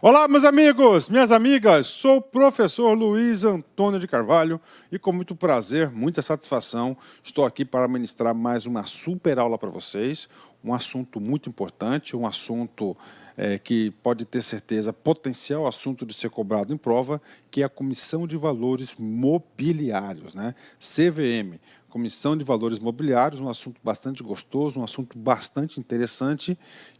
Olá, meus amigos, minhas amigas, sou o professor Luiz Antônio de Carvalho e com muito prazer, muita satisfação, estou aqui para ministrar mais uma super aula para vocês, um assunto muito importante, um assunto que pode ter certeza, potencial assunto de ser cobrado em prova, que é a Comissão de Valores Mobiliários, né? CVM. Comissão de Valores Mobiliários, um assunto bastante gostoso, um assunto bastante interessante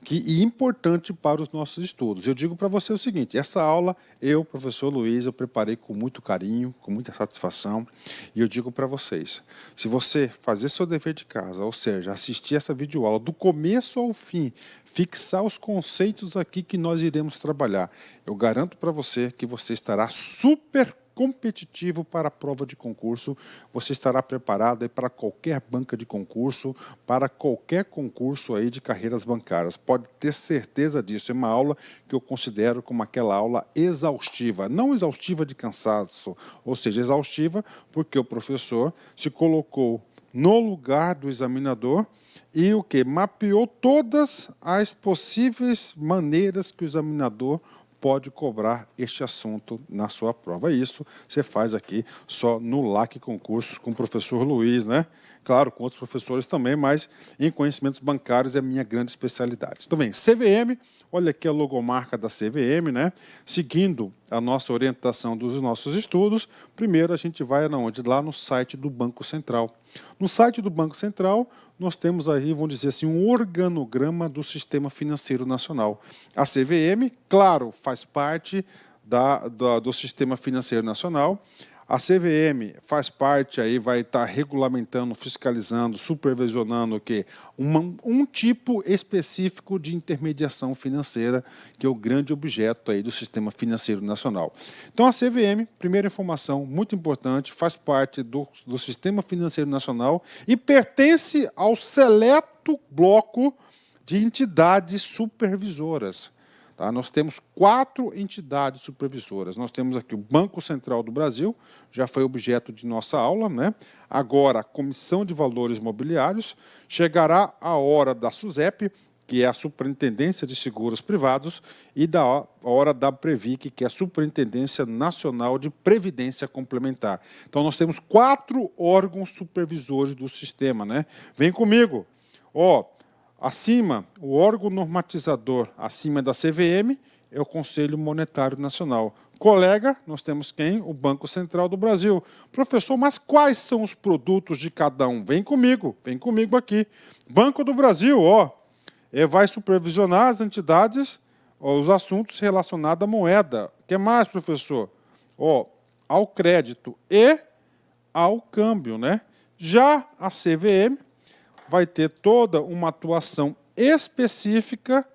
e importante para os nossos estudos. Eu digo para você o seguinte, essa aula, eu, professor Luiz, eu preparei com muito carinho, com muita satisfação, e eu digo para vocês, se você fazer seu dever de casa, ou seja, assistir essa videoaula do começo ao fim, fixar os conceitos aqui que nós iremos trabalhar, eu garanto para você que você estará super competitivo para a prova de concurso, você estará preparado aí para qualquer banca de concurso, para qualquer concurso aí de carreiras bancárias. Pode ter certeza disso. É uma aula que eu considero como aquela aula exaustiva, não exaustiva de cansaço, ou seja, exaustiva porque o professor se colocou no lugar do examinador e o que? Mapeou todas as possíveis maneiras que o examinador pode cobrar este assunto na sua prova. Isso você faz aqui só no LAC Concursos com o professor Luiz, né? Claro, com outros professores também, mas em conhecimentos bancários é a minha grande especialidade. Então, bem, CVM, olha aqui a logomarca da CVM, né? Seguindo a nossa orientação dos nossos estudos, primeiro a gente vai aonde? Lá no site do Banco Central. No site do Banco Central, nós temos aí, vamos dizer assim, um organograma do Sistema Financeiro Nacional. A CVM, claro, faz parte do Sistema Financeiro Nacional. A CVM faz parte, aí vai estar regulamentando, fiscalizando, supervisionando o quê? Um tipo específico de intermediação financeira, que é o grande objeto aí do Sistema Financeiro Nacional. Então, a CVM, primeira informação muito importante, faz parte do Sistema Financeiro Nacional e pertence ao seleto bloco de entidades supervisoras. Tá? Nós temos 4 entidades supervisoras. Nós temos aqui o Banco Central do Brasil, já foi objeto de nossa aula, né? Agora, a Comissão de Valores Mobiliários. Chegará a hora da SUSEP, que é a Superintendência de Seguros Privados, e da hora da Previc, que é a Superintendência Nacional de Previdência Complementar. Então, nós temos 4 órgãos supervisores do sistema, né? Vem comigo. Acima, o órgão normatizador acima da CVM é o Conselho Monetário Nacional. Colega, nós temos quem? O Banco Central do Brasil. Professor, mas quais são os produtos de cada um? Vem comigo aqui. Banco do Brasil, vai supervisionar as entidades, os assuntos relacionados à moeda. O que mais, professor? Ao crédito e ao câmbio, né? Já a CVM vai ter toda uma atuação específica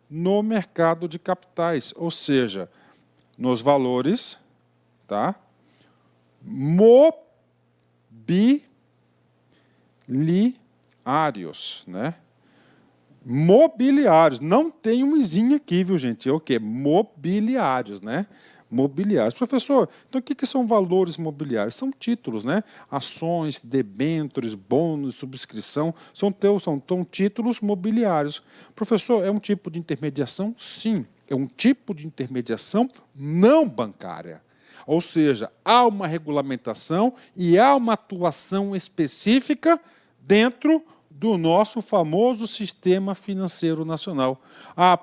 no mercado de capitais, ou seja, nos valores, tá? Mobiliários, né? Mobiliários, não tem um izinho aqui, viu, gente? É o quê? Mobiliários, né? Mobiliários. Professor, então o que são valores mobiliários? São títulos, né? Ações, debêntures, bônus, subscrição, são títulos mobiliários. Professor, é um tipo de intermediação? Sim, é um tipo de intermediação não bancária. Ou seja, há uma regulamentação e há uma atuação específica dentro do nosso famoso Sistema Financeiro Nacional.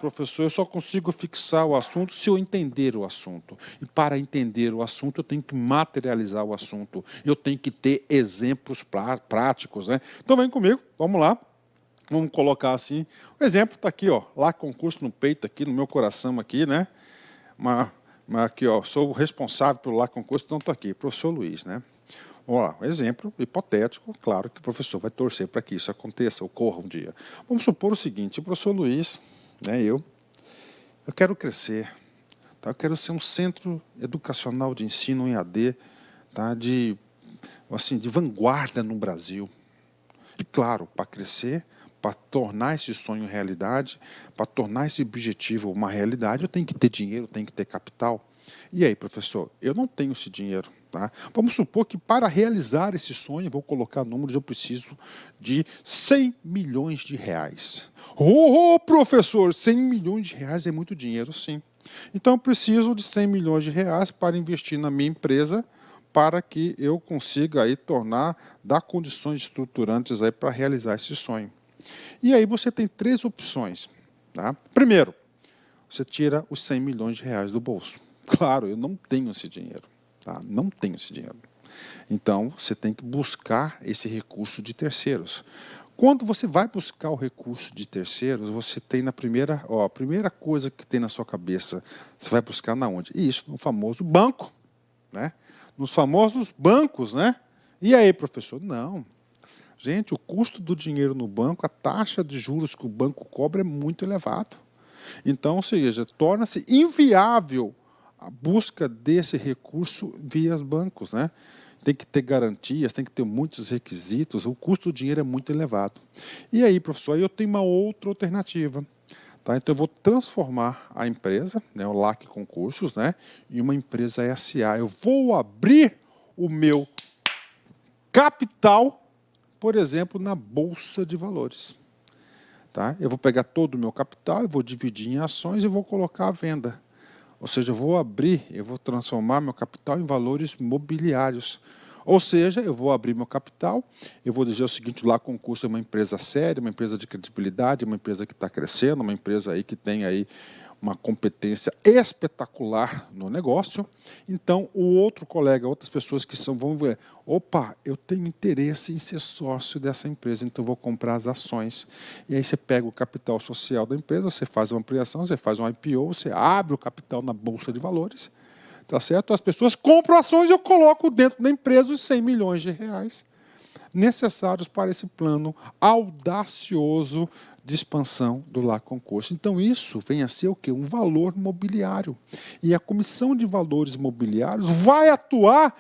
Professor, eu só consigo fixar o assunto se eu entender o assunto. E para entender o assunto, eu tenho que materializar o assunto. Eu tenho que ter exemplos práticos, né? Então, vem comigo, vamos lá. Vamos colocar assim. O exemplo está aqui, lá concurso no peito, aqui no meu coração, aqui, né? Aqui, sou o responsável pelo lá concurso, então estou aqui, professor Luiz, né? Vamos lá, um exemplo hipotético, claro que o professor vai torcer para que isso aconteça, ocorra um dia. Vamos supor o seguinte, o professor Luiz, né, eu quero crescer, tá? Eu quero ser um centro educacional de ensino em AD, tá? de vanguarda no Brasil. E claro, para crescer, para tornar esse sonho realidade, para tornar esse objetivo uma realidade, eu tenho que ter dinheiro, eu tenho que ter capital. E aí, professor, eu não tenho esse dinheiro. Tá? Vamos supor que para realizar esse sonho, vou colocar números, eu preciso de 100 milhões de reais. Professor, 100 milhões de reais é muito dinheiro, sim. Então, eu preciso de 100 milhões de reais para investir na minha empresa, para que eu consiga aí dar condições estruturantes aí para realizar esse sonho. E aí você tem 3 opções. Tá? Primeiro, você tira os 100 milhões de reais do bolso. Claro, eu não tenho esse dinheiro. Tá? Não tenho esse dinheiro. Então, você tem que buscar esse recurso de terceiros. Quando você vai buscar o recurso de terceiros, você tem a primeira coisa que tem na sua cabeça, você vai buscar na onde? Isso, no famoso banco, né? Nos famosos bancos, né? E aí, professor? Não. Gente, o custo do dinheiro no banco, a taxa de juros que o banco cobra é muito elevado. Então, ou seja, torna-se inviável a busca desse recurso via os bancos, né? Tem que ter garantias, tem que ter muitos requisitos, o custo do dinheiro é muito elevado. E aí, professor, eu tenho uma outra alternativa. Tá? Então, eu vou transformar a empresa, né, o LAC Concursos, né, em uma empresa SA. Eu vou abrir o meu capital, por exemplo, na Bolsa de Valores. Tá? Eu vou pegar todo o meu capital, eu vou dividir em ações e vou colocar à venda. Ou seja, eu vou transformar meu capital em valores mobiliários. Ou seja, eu vou abrir meu capital, eu vou dizer o seguinte, lá Concurso é uma empresa séria, uma empresa de credibilidade, uma empresa que está crescendo, uma empresa aí que tem aí uma competência espetacular no negócio. Então, o outro colega, outras pessoas que vão ver, opa, eu tenho interesse em ser sócio dessa empresa, então eu vou comprar as ações. E aí você pega o capital social da empresa, você faz uma ampliação, você faz um IPO, você abre o capital na Bolsa de Valores, tá certo? As pessoas compram ações e eu coloco dentro da empresa os 100 milhões de reais necessários para esse plano audacioso de expansão do LAC Concurso. Então, isso vem a ser o quê? Um valor mobiliário. E a Comissão de Valores Mobiliários vai atuar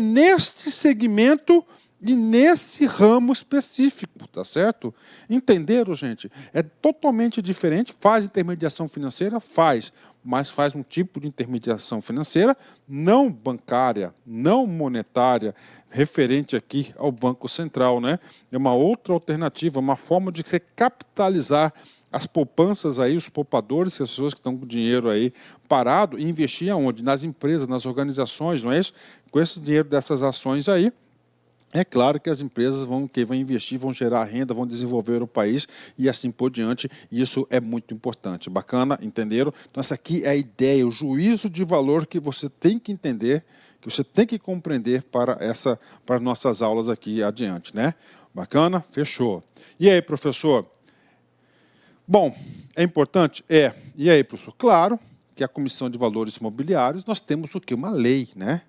neste segmento e nesse ramo específico, tá certo? Entenderam, gente? É totalmente diferente. Faz intermediação financeira? Faz. Mas faz um tipo de intermediação financeira não bancária, não monetária, referente aqui ao Banco Central, né? É uma outra alternativa, uma forma de você capitalizar as poupanças aí, os poupadores, as pessoas que estão com dinheiro aí parado, e investir aonde? Nas empresas, nas organizações, não é isso? Com esse dinheiro dessas ações aí, é claro que as empresas vão investir, vão gerar renda, vão desenvolver o país e assim por diante. E isso é muito importante. Bacana, entenderam? Então essa aqui é a ideia, o juízo de valor que você tem que entender, que você tem que compreender para as nossas aulas aqui adiante, né? Bacana? Fechou. E aí, professor? Bom, é importante? É. E aí, professor? Claro que a Comissão de Valores Mobiliários, nós temos o quê? Uma lei, né?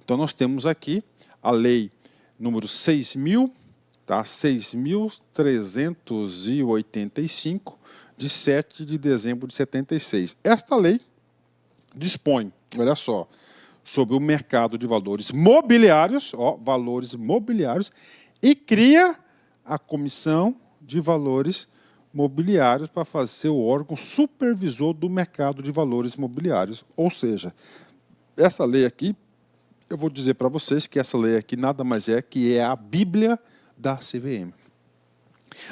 Então nós temos aqui a lei número 6.000, tá? 6.385, de 7 de dezembro de 76. Esta lei dispõe, olha só, sobre o mercado de valores mobiliários, valores mobiliários, e cria a Comissão de Valores Mobiliários para ser o órgão supervisor do mercado de valores mobiliários. Ou seja, essa lei aqui, eu vou dizer para vocês que essa lei aqui nada mais é que é a Bíblia da CVM.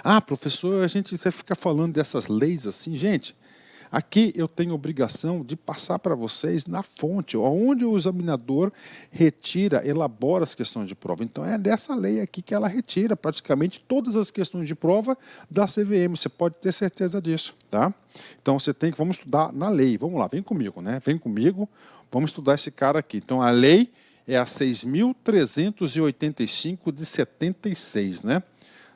Ah, professor, você fica falando dessas leis assim, gente. Aqui eu tenho obrigação de passar para vocês na fonte, onde o examinador retira, elabora as questões de prova. Então é dessa lei aqui que ela retira praticamente todas as questões de prova da CVM. Você pode ter certeza disso, tá? Então vamos estudar na lei. Vamos lá, vem comigo, né? Vem comigo, vamos estudar esse cara aqui. Então a lei é a 6.385 de 76, né?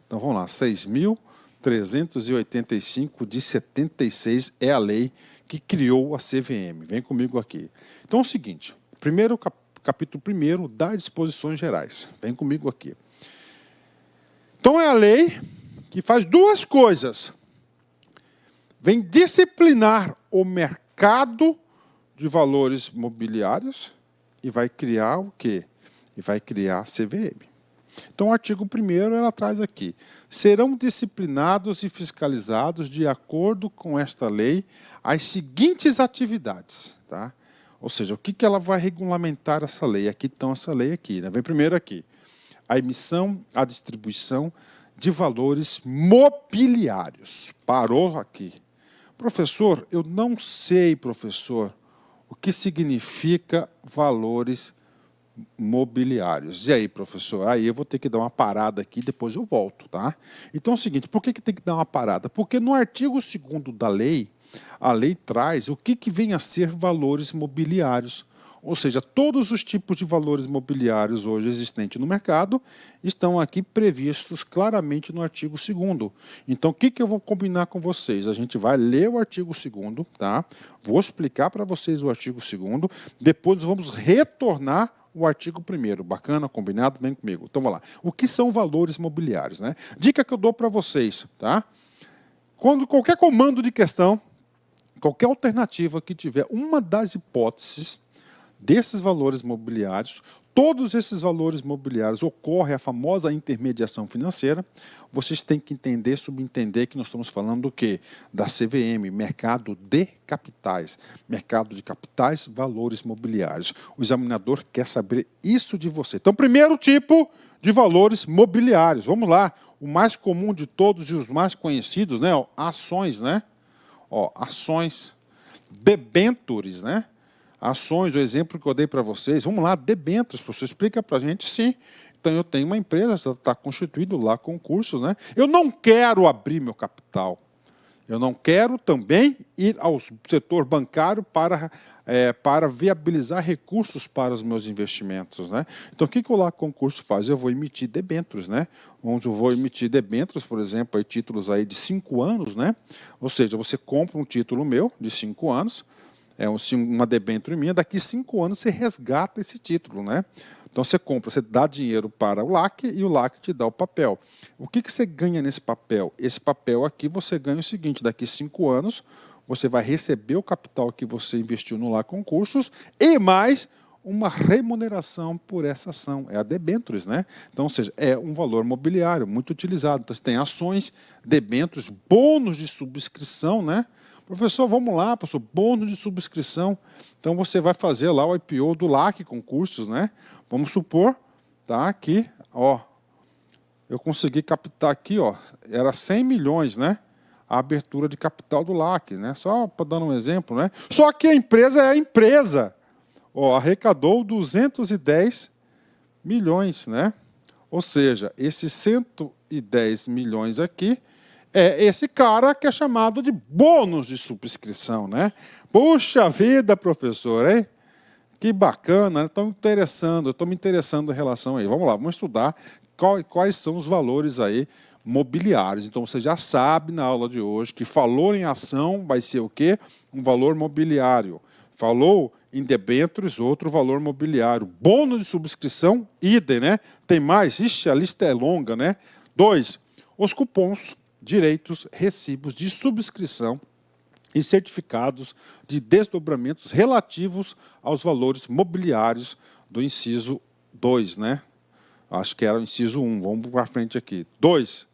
Então vamos lá, 6.385 de 76 é a lei que criou a CVM. Vem comigo aqui. Então é o seguinte, capítulo 1 das disposições gerais. Vem comigo aqui. Então é a lei que faz duas coisas. Vem disciplinar o mercado de valores mobiliários e vai criar o quê? E vai criar a CVM. Então, o artigo 1º, ela traz aqui. Serão disciplinados e fiscalizados, de acordo com esta lei, as seguintes atividades. Tá? Ou seja, o que ela vai regulamentar essa lei? Aqui estão essa lei aqui. Né? Vem primeiro aqui. A emissão, a distribuição de valores mobiliários. Parou aqui. Professor, eu não sei, professor, o que significa valores mobiliários. E aí, professor? Aí eu vou ter que dar uma parada aqui, depois eu volto, tá? Então é o seguinte, por que tem que dar uma parada? Porque no artigo 2º da lei, a lei traz o que vem a ser valores mobiliários. Ou seja, todos os tipos de valores mobiliários hoje existentes no mercado estão aqui previstos claramente no artigo 2º. Então, o que eu vou combinar com vocês? A gente vai ler o artigo 2º, tá? Vou explicar para vocês o artigo 2º, depois vamos retornar o artigo 1º. Bacana? Combinado? Vem comigo. Então, vamos lá. O que são valores mobiliários, né? Dica que eu dou para vocês, tá? Quando qualquer comando de questão, qualquer alternativa que tiver uma das hipóteses desses valores mobiliários, todos esses valores mobiliários ocorre a famosa intermediação financeira, vocês têm que entender, subentender que nós estamos falando do quê? Da CVM, mercado de capitais. Mercado de capitais, valores mobiliários. O examinador quer saber isso de você. Então, primeiro tipo de valores mobiliários. Vamos lá. O mais comum de todos e os mais conhecidos, né? Ações, né? Ações, debêntures, né? Ações, o exemplo que eu dei para vocês, vamos lá, debêntures, professor, explica para a gente, sim. Então, eu tenho uma empresa, está constituído lá concursos, né? Eu não quero abrir meu capital. Eu não quero também ir ao setor bancário para viabilizar recursos para os meus investimentos, né? Então, o que o lá concurso faz? Eu vou emitir debêntures, né? Onde eu vou emitir debêntures, por exemplo, aí, títulos aí de 5 anos, né? Ou seja, você compra um título meu de 5 anos, uma debênture minha, daqui 5 anos você resgata esse título, né? Então você compra, você dá dinheiro para o LAC e o LAC te dá o papel. O que você ganha nesse papel? Esse papel aqui você ganha o seguinte, daqui 5 anos você vai receber o capital que você investiu no LAC Concursos e mais uma remuneração por essa ação, é a debêntures, né? Então, ou seja, é um valor mobiliário muito utilizado. Então, você tem ações, debêntures, bônus de subscrição, né? Professor, vamos lá, professor, bônus de subscrição. Então, você vai fazer lá o IPO do LAC Concursos, né? Vamos supor, tá, que, eu consegui captar aqui, era 100 milhões, né? A abertura de capital do LAC, né? Só para dar um exemplo, né? Só que a empresa é a empresa. Arrecadou 210 milhões, né? Ou seja, esses 110 milhões aqui é esse cara que é chamado de bônus de subscrição, né? Puxa vida, professor, hein? Que bacana, estou me interessando em relação a isso. Vamos lá, vamos estudar quais são os valores aí mobiliários. Então, você já sabe na aula de hoje que falou em ação vai ser o quê? Um valor mobiliário. Falou em debêntures, outro valor mobiliário. Bônus de subscrição, idem, né? Tem mais? Ixi, a lista é longa, né? 2. Os cupons, direitos, recibos de subscrição e certificados de desdobramentos relativos aos valores mobiliários do inciso 2, né? Acho que era o inciso 1. Vamos para frente aqui. 2.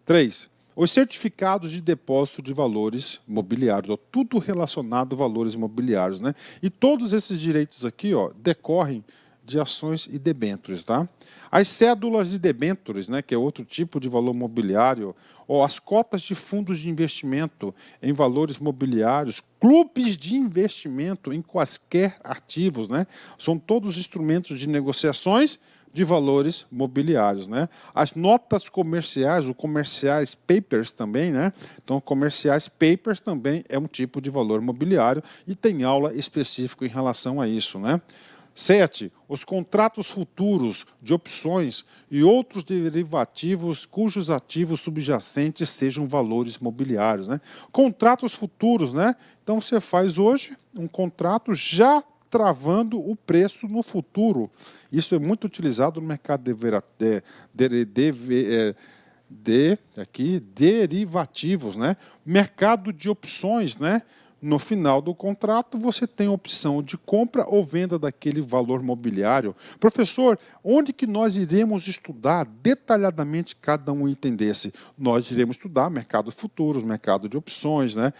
3. Os certificados de depósito de valores mobiliários, tudo relacionado a valores mobiliários, né? E todos esses direitos aqui, decorrem de ações e debêntures, tá? As cédulas de debêntures, né, que é outro tipo de valor mobiliário, ou as cotas de fundos de investimento em valores mobiliários, clubes de investimento em quaisquer ativos, né? São todos instrumentos de negociações de valores mobiliários, né? As notas comerciais, os comerciais papers também, né? Então, comerciais papers também é um tipo de valor mobiliário e tem aula específica em relação a isso, né? 7. Os contratos futuros de opções e outros derivativos cujos ativos subjacentes sejam valores mobiliários, né? Contratos futuros, né? Então, você faz hoje um contrato já travando o preço no futuro. Isso é muito utilizado no mercado derivativos, né? Mercado de opções, né? No final do contrato, você tem a opção de compra ou venda daquele valor mobiliário. Professor, onde que nós iremos estudar detalhadamente cada um item desse? Nós iremos estudar mercado futuros, mercado de opções, né?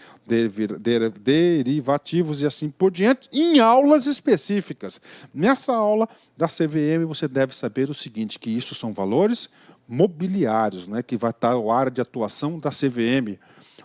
Derivativos e assim por diante, em aulas específicas. Nessa aula da CVM, você deve saber o seguinte, que isso são valores mobiliários, né? Que vai estar a área de atuação da CVM.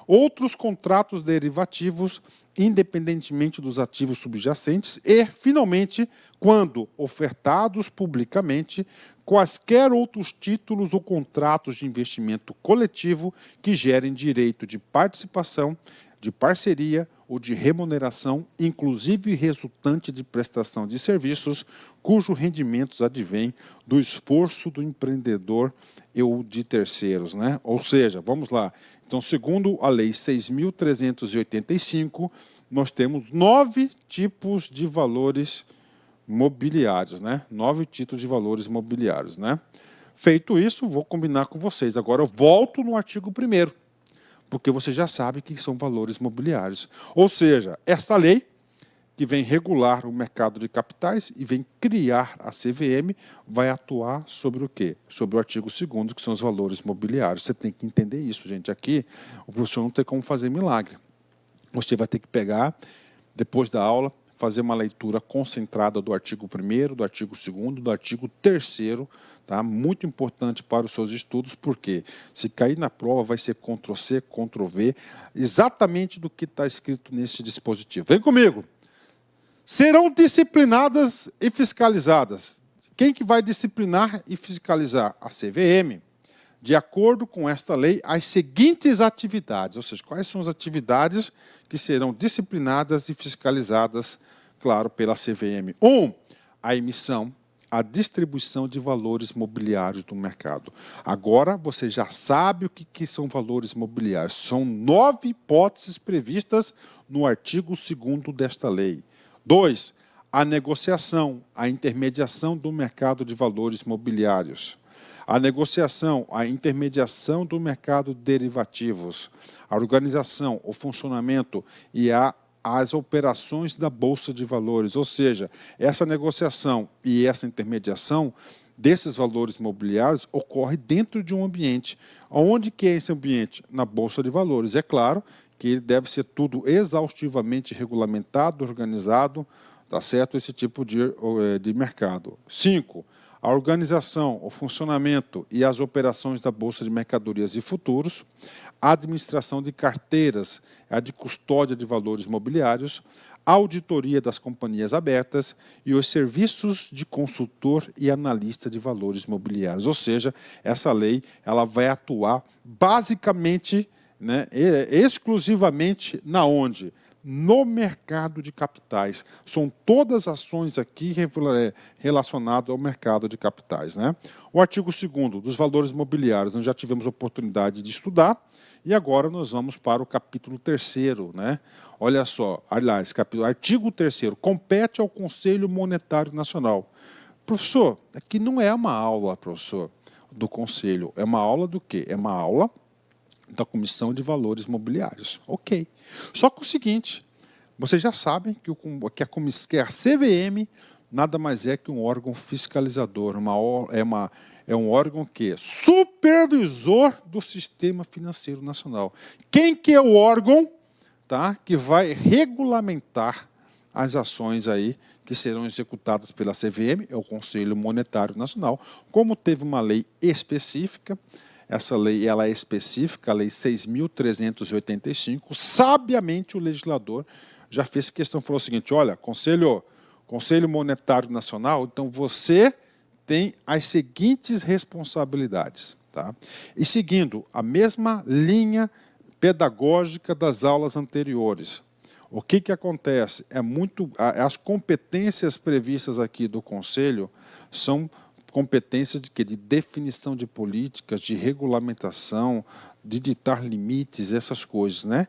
outros contratos derivativos, independentemente dos ativos subjacentes, e, finalmente, quando ofertados publicamente, quaisquer outros títulos ou contratos de investimento coletivo que gerem direito de participação, de parceria ou de remuneração, inclusive resultante de prestação de serviços, cujos rendimentos advêm do esforço do empreendedor ou de terceiros, né? Ou seja, vamos lá. Então, segundo a Lei 6.385, nós temos 9 tipos de valores mobiliários, né? 9 títulos de valores mobiliários, né? Feito isso, vou combinar com vocês. Agora eu volto no artigo 1º, porque você já sabe que são valores mobiliários. Ou seja, esta lei que vem regular o mercado de capitais e vem criar a CVM, vai atuar sobre o quê? Sobre o artigo 2º, que são os valores mobiliários. Você tem que entender isso, gente. Aqui, o professor não tem como fazer milagre. Você vai ter que pegar, depois da aula, fazer uma leitura concentrada do artigo 1º, do artigo 2º, do artigo 3º, tá? Muito importante para os seus estudos, porque se cair na prova vai ser Ctrl+C, Ctrl+V, exatamente do que está escrito nesse dispositivo. Vem comigo! Serão disciplinadas e fiscalizadas. Quem que vai disciplinar e fiscalizar? A CVM. De acordo com esta lei, as seguintes atividades, ou seja, quais são as atividades que serão disciplinadas e fiscalizadas, claro, pela CVM. 1. A emissão, a distribuição de valores mobiliários do mercado. Agora você já sabe o que são valores mobiliários. São 9 hipóteses previstas no artigo 2º desta lei. 2. A negociação, a intermediação do mercado de valores mobiliários. A negociação, a intermediação do mercado de derivativos. A organização, o funcionamento e as operações da Bolsa de Valores. Ou seja, essa negociação e essa intermediação desses valores mobiliários ocorre dentro de um ambiente. Onde que é esse ambiente? Na Bolsa de Valores. É claro que ele deve ser tudo exaustivamente regulamentado, organizado, tá certo? Esse tipo de mercado. 5. A organização, o funcionamento e as operações da Bolsa de Mercadorias e Futuros, a administração de carteiras, a de custódia de valores mobiliários, a auditoria das companhias abertas e os serviços de consultor e analista de valores mobiliários. Ou seja, essa lei ela vai atuar basicamente, né, exclusivamente na onde? No mercado de capitais. São todas ações aqui relacionadas ao mercado de capitais, né? O artigo 2º dos valores mobiliários, nós já tivemos oportunidade de estudar, e agora nós vamos para o capítulo 3º, né? Olha só, aliás, artigo 3º, compete ao Conselho Monetário Nacional. Professor, aqui não é uma aula, professor, do Conselho, é uma aula do quê? É uma aula da Comissão de Valores Mobiliários. Ok. Só que o seguinte, vocês já sabem que a CVM nada mais é que um órgão fiscalizador, é um órgão que é supervisor do sistema financeiro nacional. Quem que é o órgão, tá, que vai regulamentar as ações aí que serão executadas pela CVM? É o Conselho Monetário Nacional. Como teve uma lei específica, essa lei ela é específica, a Lei 6.385, sabiamente o legislador já fez questão, falou o seguinte, olha, Conselho Monetário Nacional, então você tem as seguintes responsabilidades. Tá? E seguindo a mesma linha pedagógica das aulas anteriores, o que acontece? As competências previstas aqui do Conselho são competências de definição de políticas, de regulamentação, de ditar limites, essas coisas, né?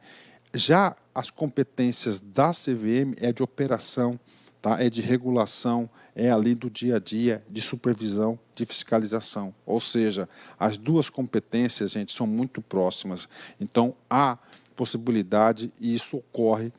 Já as competências da CVM é de operação, tá? É de regulação, é ali do dia a dia, de supervisão, de fiscalização. Ou seja, as duas competências, gente, são muito próximas. Então, há possibilidade, e isso ocorre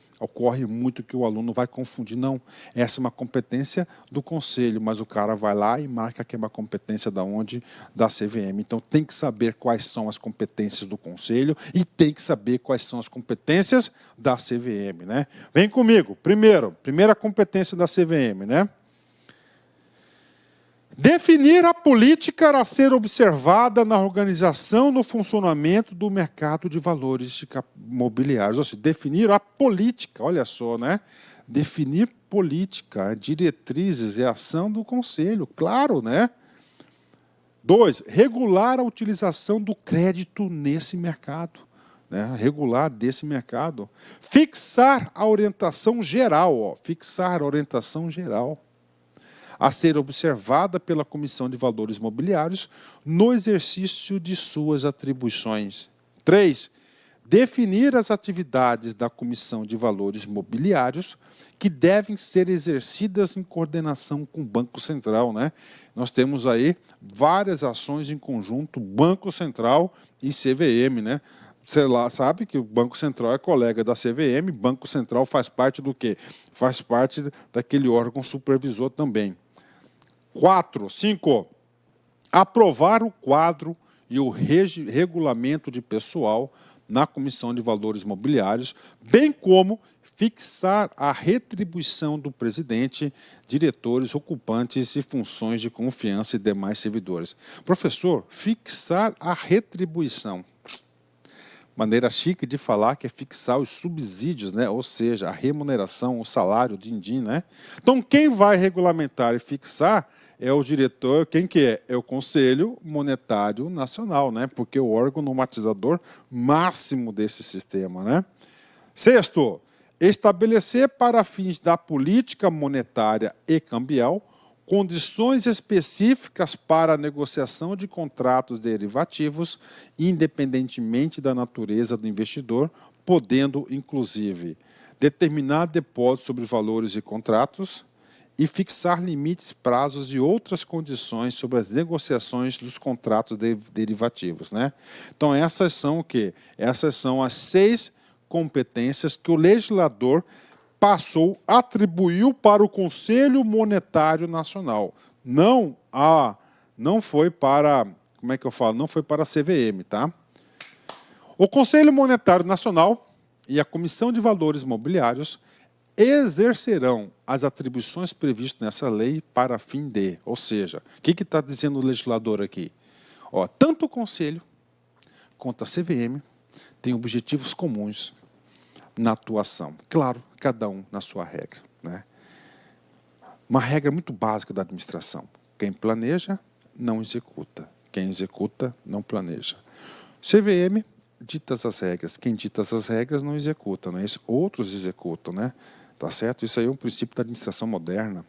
muito que o aluno vai confundir. Não, essa é uma competência do Conselho, mas o cara vai lá e marca que é uma competência da onde? Da CVM. Então tem que saber quais são as competências do Conselho e tem que saber quais são as competências da CVM, né? Vem comigo. Primeira competência da CVM, né? Definir a política a ser observada na organização, no funcionamento do mercado de valores imobiliários. Ou seja, definir a política, olha só, né? Definir política, diretrizes e ação do Conselho, claro, né? 2, regular a utilização do crédito nesse mercado. Né, regular desse mercado. Fixar a orientação geral, ó, fixar a orientação geral a ser observada pela Comissão de Valores Imobiliários no exercício de suas atribuições. 3, definir as atividades da Comissão de Valores Imobiliários que devem ser exercidas em coordenação com o Banco Central. Né? Nós temos aí várias ações em conjunto, Banco Central e CVM, né? Você lá sabe que o Banco Central é colega da CVM, Banco Central faz parte do quê? Faz parte daquele órgão supervisor também. 5. Aprovar o quadro e o regulamento de pessoal na Comissão de Valores Imobiliários, bem como fixar a retribuição do presidente, diretores, ocupantes e funções de confiança e demais servidores. Professor, fixar a retribuição. Maneira chique de falar que é fixar os subsídios, né? Ou seja, a remuneração, o salário, o din-din, né? Então, quem vai regulamentar e fixar é o diretor, quem que é? É o Conselho Monetário Nacional, né? Porque é o órgão normatizador máximo desse sistema, né? 6, estabelecer para fins da política monetária e cambial condições específicas para a negociação de contratos derivativos, independentemente da natureza do investidor, podendo, inclusive, determinar depósitos sobre valores e contratos e fixar limites, prazos e outras condições sobre as negociações dos contratos derivativos. Né? Então, essas são o quê? Essas são as 6 competências que o legislador atribuiu para o Conselho Monetário Nacional. Não foi para, como é que eu falo? Não foi para a CVM, tá? O Conselho Monetário Nacional e a Comissão de Valores Imobiliários exercerão as atribuições previstas nessa lei para fim de, ou seja, o que está dizendo o legislador aqui? Ó, tanto o Conselho quanto a CVM têm objetivos comuns na atuação. Claro, cada um na sua regra. Né? Uma regra muito básica da administração. Quem planeja, não executa. Quem executa, não planeja. CVM, ditas as regras. Quem dita as regras, não executa. Não é isso? Outros executam. Né? Tá certo? Isso aí é um princípio da administração moderna.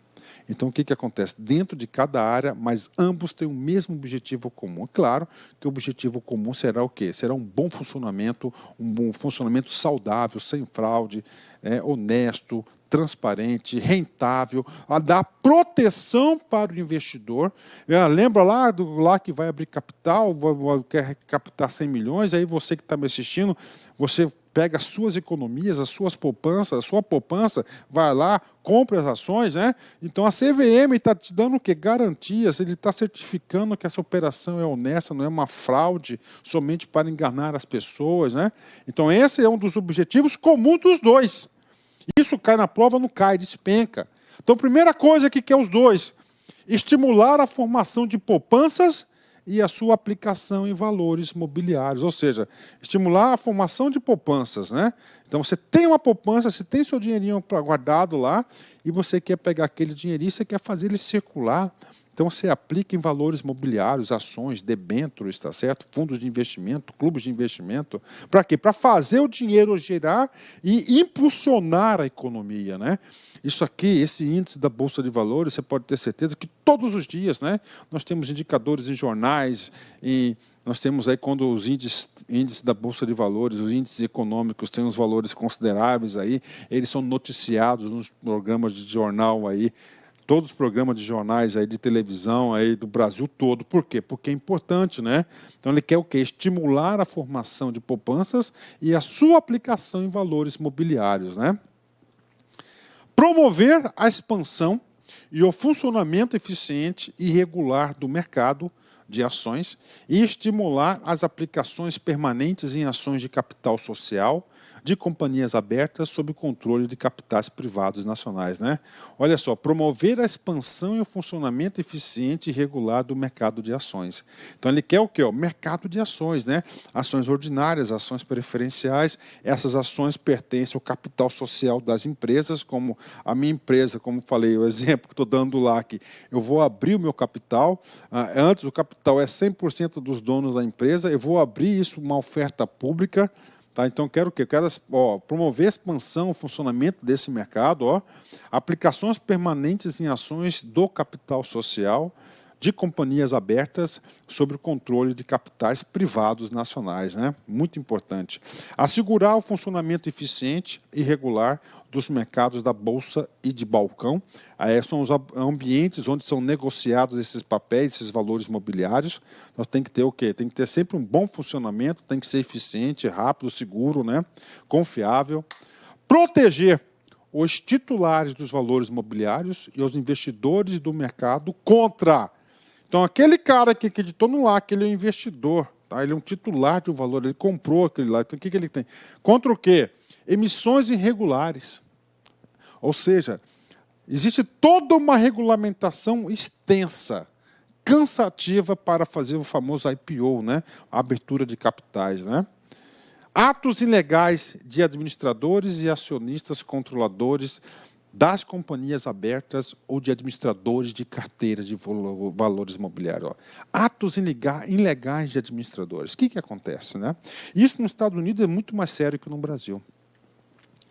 Então, o que acontece? Dentro de cada área, mas ambos têm o mesmo objetivo comum. Claro que o objetivo comum será o quê? Será um bom funcionamento saudável, sem fraude, honesto, transparente, rentável, a dar proteção para o investidor. Lembra lá que vai abrir capital, quer captar 100 milhões, aí você que está me assistindo, você pega as suas economias, as suas poupanças, a sua poupança, vai lá, compra as ações, né? Então a CVM está te dando o quê? Garantias, ele está certificando que essa operação é honesta, não é uma fraude somente para enganar as pessoas, né? Então esse é um dos objetivos comuns dos dois. Isso cai na prova, não cai, despenca. Então, primeira coisa que quer os dois, estimular a formação de poupanças e a sua aplicação em valores mobiliários, ou seja, estimular a formação de poupanças. Né? Então, você tem uma poupança, você tem seu dinheirinho guardado lá, e você quer pegar aquele dinheirinho, você quer fazer ele circular. Então, você aplica em valores mobiliários, ações, debêntures, tá certo? Fundos de investimento, clubes de investimento. Para quê? Para fazer o dinheiro girar e impulsionar a economia. Né? Isso aqui, esse índice da Bolsa de Valores, você pode ter certeza que todos os dias, né, nós temos indicadores em jornais, nós temos aí quando os índices da Bolsa de Valores, os índices econômicos têm uns valores consideráveis aí, eles são noticiados nos programas de jornal aí, todos os programas de jornais aí, de televisão aí, do Brasil todo. Por quê? Porque é importante, né? Então ele quer o quê? Estimular a formação de poupanças e a sua aplicação em valores mobiliários, né? Promover a expansão e o funcionamento eficiente e regular do mercado de ações e estimular as aplicações permanentes em ações de capital social de companhias abertas sob controle de capitais privados nacionais, né? Olha só, promover a expansão e o funcionamento eficiente e regular do mercado de ações. Então ele quer o quê? O mercado de ações, né? Ações ordinárias, ações preferenciais. Essas ações pertencem ao capital social das empresas, como a minha empresa, como falei, o exemplo que estou dando lá aqui. Eu vou abrir o meu capital, antes o capital é 100% dos donos da empresa, eu vou abrir isso uma oferta pública. Tá, então, quero o quê? Eu quero promover a expansão, o funcionamento desse mercado, aplicações permanentes em ações do capital social de companhias abertas sob o controle de capitais privados nacionais, né? Muito importante. Assegurar o funcionamento eficiente e regular dos mercados da bolsa e de balcão. Aí são os ambientes onde são negociados esses papéis, esses valores mobiliários. Nós tem que ter o quê? Tem que ter sempre um bom funcionamento, tem que ser eficiente, rápido, seguro, né? Confiável. Proteger os titulares dos valores mobiliários e os investidores do mercado contra. Então, aquele cara que acreditou no LAC, ele é um investidor, tá? Ele é um titular de um valor, ele comprou aquele lá. Então, o que ele tem? Contra o quê? Emissões irregulares. Ou seja, existe toda uma regulamentação extensa, cansativa para fazer o famoso IPO, né? A abertura de capitais, né? Atos ilegais de administradores e acionistas controladores das companhias abertas ou de administradores de carteira de valores imobiliários. Atos ilegais de administradores. O que acontece, né? Isso nos Estados Unidos é muito mais sério que no Brasil.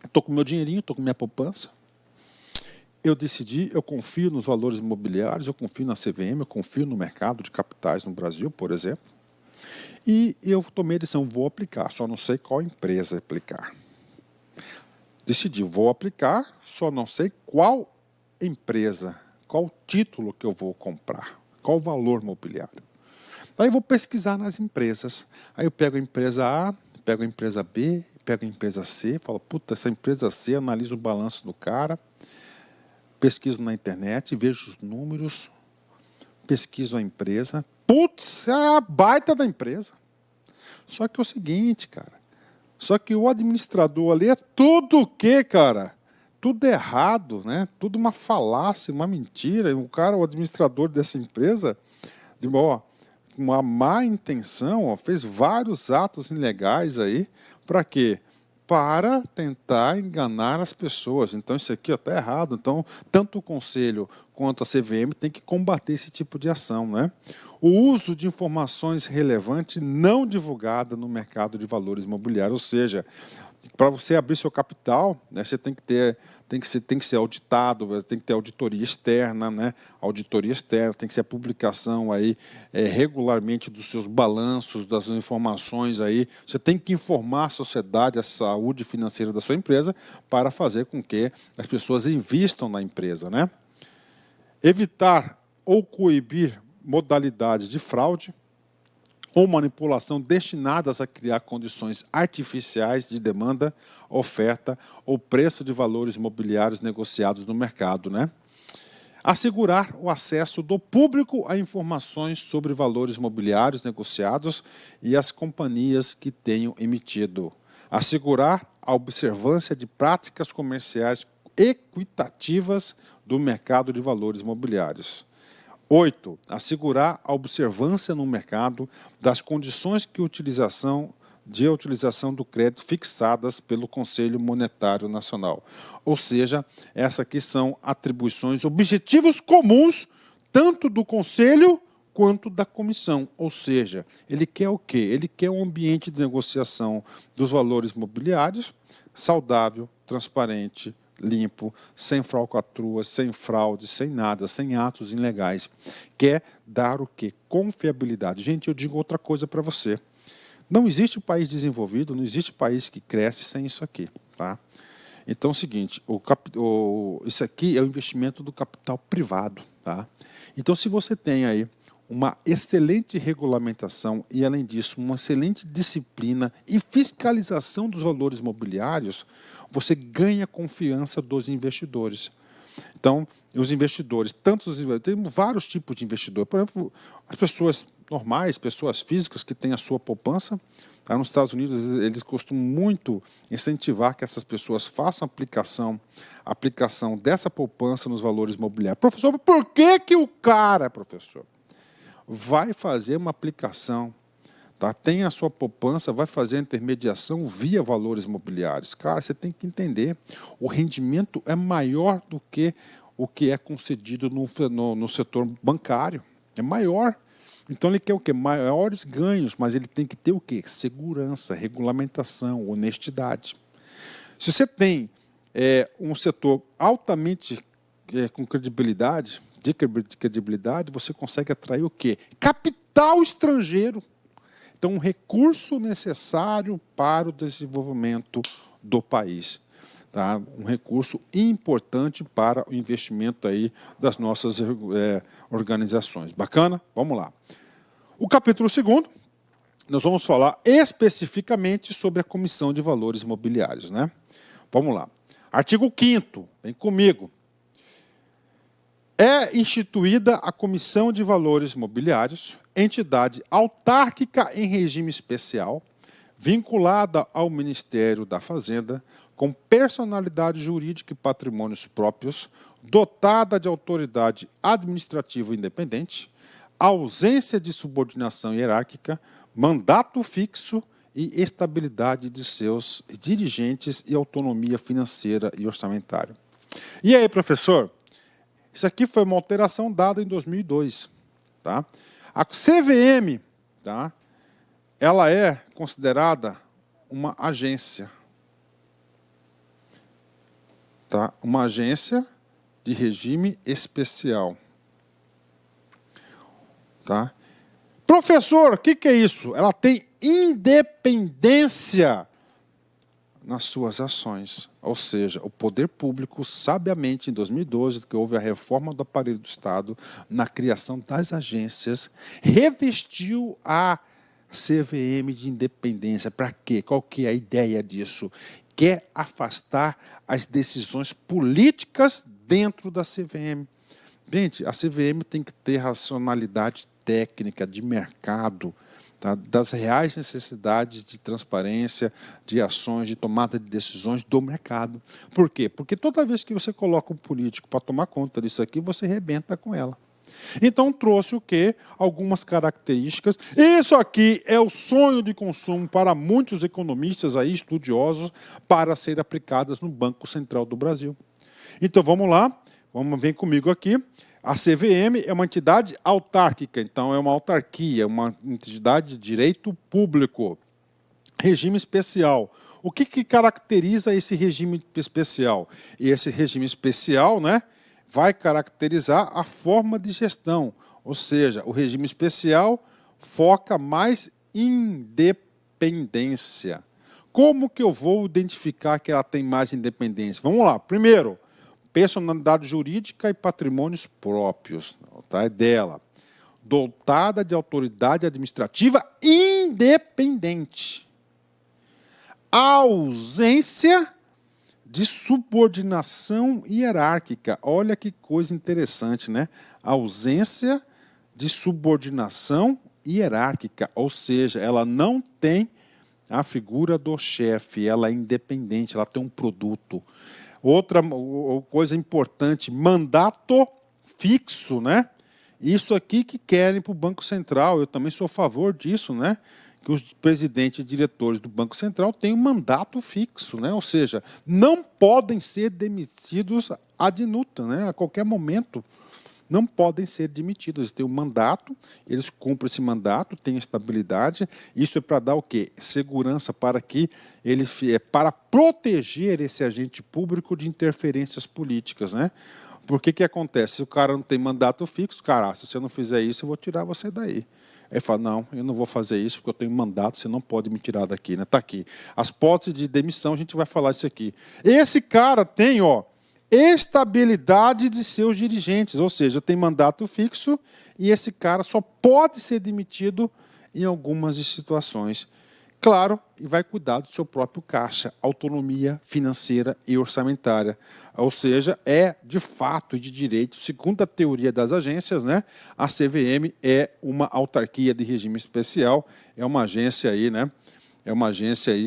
Estou com meu dinheirinho, estou com minha poupança. Eu decidi, eu confio nos valores imobiliários, eu confio na CVM, eu confio no mercado de capitais no Brasil, por exemplo. E eu tomei a decisão, vou aplicar, só não sei qual empresa aplicar. Decidi, vou aplicar, só não sei qual empresa, qual título que eu vou comprar, qual valor mobiliário. Aí eu vou pesquisar nas empresas. Aí eu pego a empresa A, pego a empresa B, pego a empresa C, falo, puta, essa empresa C, analiso o balanço do cara, pesquiso na internet, vejo os números, pesquiso a empresa. Putz, é a baita da empresa. Só que é o seguinte, cara. Só que o administrador ali é tudo o quê, cara? Tudo errado, né? Tudo uma falácia, uma mentira. O administrador dessa empresa, de uma má intenção, fez vários atos ilegais aí. Para quê? Para tentar enganar as pessoas. Então, isso aqui está errado. Então, tanto o Conselho quanto a CVM tem que combater esse tipo de ação, né? O uso de informações relevantes não divulgadas no mercado de valores imobiliários, ou seja, para você abrir seu capital, né, você tem que ser auditado, tem que ter auditoria externa, né? Auditoria externa, tem que ser a publicação aí regularmente dos seus balanços, das informações aí. Você tem que informar a sociedade, a saúde financeira da sua empresa para fazer com que as pessoas invistam na empresa, né? Evitar ou coibir modalidades de fraude ou manipulação destinadas a criar condições artificiais de demanda, oferta ou preço de valores imobiliários negociados no mercado, né? Assegurar o acesso do público a informações sobre valores imobiliários negociados e as companhias que tenham emitido. Assegurar a observância de práticas comerciais equitativas do mercado de valores imobiliários. 8. Assegurar a observância no mercado das condições de utilização do crédito fixadas pelo Conselho Monetário Nacional. Ou seja, essas aqui são atribuições, objetivos comuns, tanto do Conselho quanto da comissão. Ou seja, ele quer o quê? Ele quer um ambiente de negociação dos valores imobiliários saudável, transparente, limpo, sem falcatruas, sem fraude, sem nada, sem atos ilegais. Quer dar o quê? Confiabilidade. Gente, eu digo outra coisa para você. Não existe país desenvolvido, não existe país que cresce sem isso aqui, tá? Então é o seguinte, isso aqui é o investimento do capital privado, tá? Então se você tem aí uma excelente regulamentação e, além disso, uma excelente disciplina e fiscalização dos valores imobiliários, você ganha a confiança dos investidores. Então, os investidores, tem vários tipos de investidor. Por exemplo, as pessoas normais, pessoas físicas que têm a sua poupança. Tá? Nos Estados Unidos, eles costumam muito incentivar que essas pessoas façam aplicação dessa poupança nos valores imobiliários. Professor, por que que o cara, professor, vai fazer uma aplicação, tá? Tem a sua poupança, vai fazer a intermediação via valores imobiliários? Cara, você tem que entender, o rendimento é maior do que o que é concedido no setor bancário. É maior. Então ele quer o quê? Maiores ganhos, mas ele tem que ter o quê? Segurança, regulamentação, honestidade. Se você tem um setor altamente com credibilidade, de credibilidade, você consegue atrair o quê? Capital estrangeiro. Então, um recurso necessário para o desenvolvimento do país. Tá? Um recurso importante para o investimento aí das nossas organizações. Bacana? Vamos lá. O capítulo 2º, nós vamos falar especificamente sobre a Comissão de Valores Imobiliários, né? Vamos lá. Artigo 5º, vem comigo. É instituída a Comissão de Valores Imobiliários, entidade autárquica em regime especial, vinculada ao Ministério da Fazenda, com personalidade jurídica e patrimônios próprios, dotada de autoridade administrativa independente, ausência de subordinação hierárquica, mandato fixo e estabilidade de seus dirigentes e autonomia financeira e orçamentária. E aí, professor? Isso aqui foi uma alteração dada em 2002. Tá? A CVM, tá? Ela é considerada uma agência. Tá? Uma agência de regime especial. Tá? Professor, o que é isso? Ela tem independência nas suas ações. Ou seja, o poder público, sabiamente, em 2012, que houve a reforma do aparelho do Estado, na criação das agências, revestiu a CVM de independência. Para quê? Qual que é a ideia disso? Quer afastar as decisões políticas dentro da CVM. Gente, a CVM tem que ter racionalidade técnica, de mercado, tá? Das reais necessidades de transparência, de ações, de tomada de decisões do mercado. Por quê? Porque toda vez que você coloca um político para tomar conta disso aqui, você arrebenta com ela. Então trouxe o quê? Algumas características. Isso aqui é o sonho de consumo para muitos economistas aí, estudiosos, para ser aplicadas no Banco Central do Brasil. Então vamos lá, vem comigo aqui. A CVM é uma entidade autárquica, então é uma autarquia, uma entidade de direito público. Regime especial. O que caracteriza esse regime especial? E esse regime especial, né, vai caracterizar a forma de gestão, ou seja, o regime especial foca mais em independência. Como que eu vou identificar que ela tem mais independência? Vamos lá. Primeiro, personalidade jurídica e patrimônios próprios, tá? É dela. Dotada de autoridade administrativa independente. Ausência de subordinação hierárquica. Olha que coisa interessante, né? Ausência de subordinação hierárquica, ou seja, ela não tem a figura do chefe, ela é independente, ela tem um produto. Outra coisa importante, mandato fixo, né? Isso aqui que querem para o Banco Central, eu também sou a favor disso, né? Que os presidentes e diretores do Banco Central tenham um mandato fixo, né? Ou seja, não podem ser demitidos ad nutum, né? A qualquer momento não podem ser demitidos. Eles têm um mandato, eles cumprem esse mandato, têm estabilidade. Isso é para dar o quê? Segurança para que para proteger esse agente público de interferências políticas, né? Porque que acontece? Se o cara não tem mandato fixo, cara, se você não fizer isso, eu vou tirar você daí. Aí fala, não, eu não vou fazer isso porque eu tenho mandato, você não pode me tirar daqui, né? Está aqui. As hipóteses de demissão, a gente vai falar isso aqui. Esse cara tem, ó, estabilidade de seus dirigentes, ou seja, tem mandato fixo e esse cara só pode ser demitido em algumas situações Claro, e vai cuidar do seu próprio caixa, autonomia financeira e orçamentária. Ou seja, é de fato e de direito, segundo a teoria das agências, né, a CVM é uma autarquia de regime especial, é uma agência aí, né, é uma agência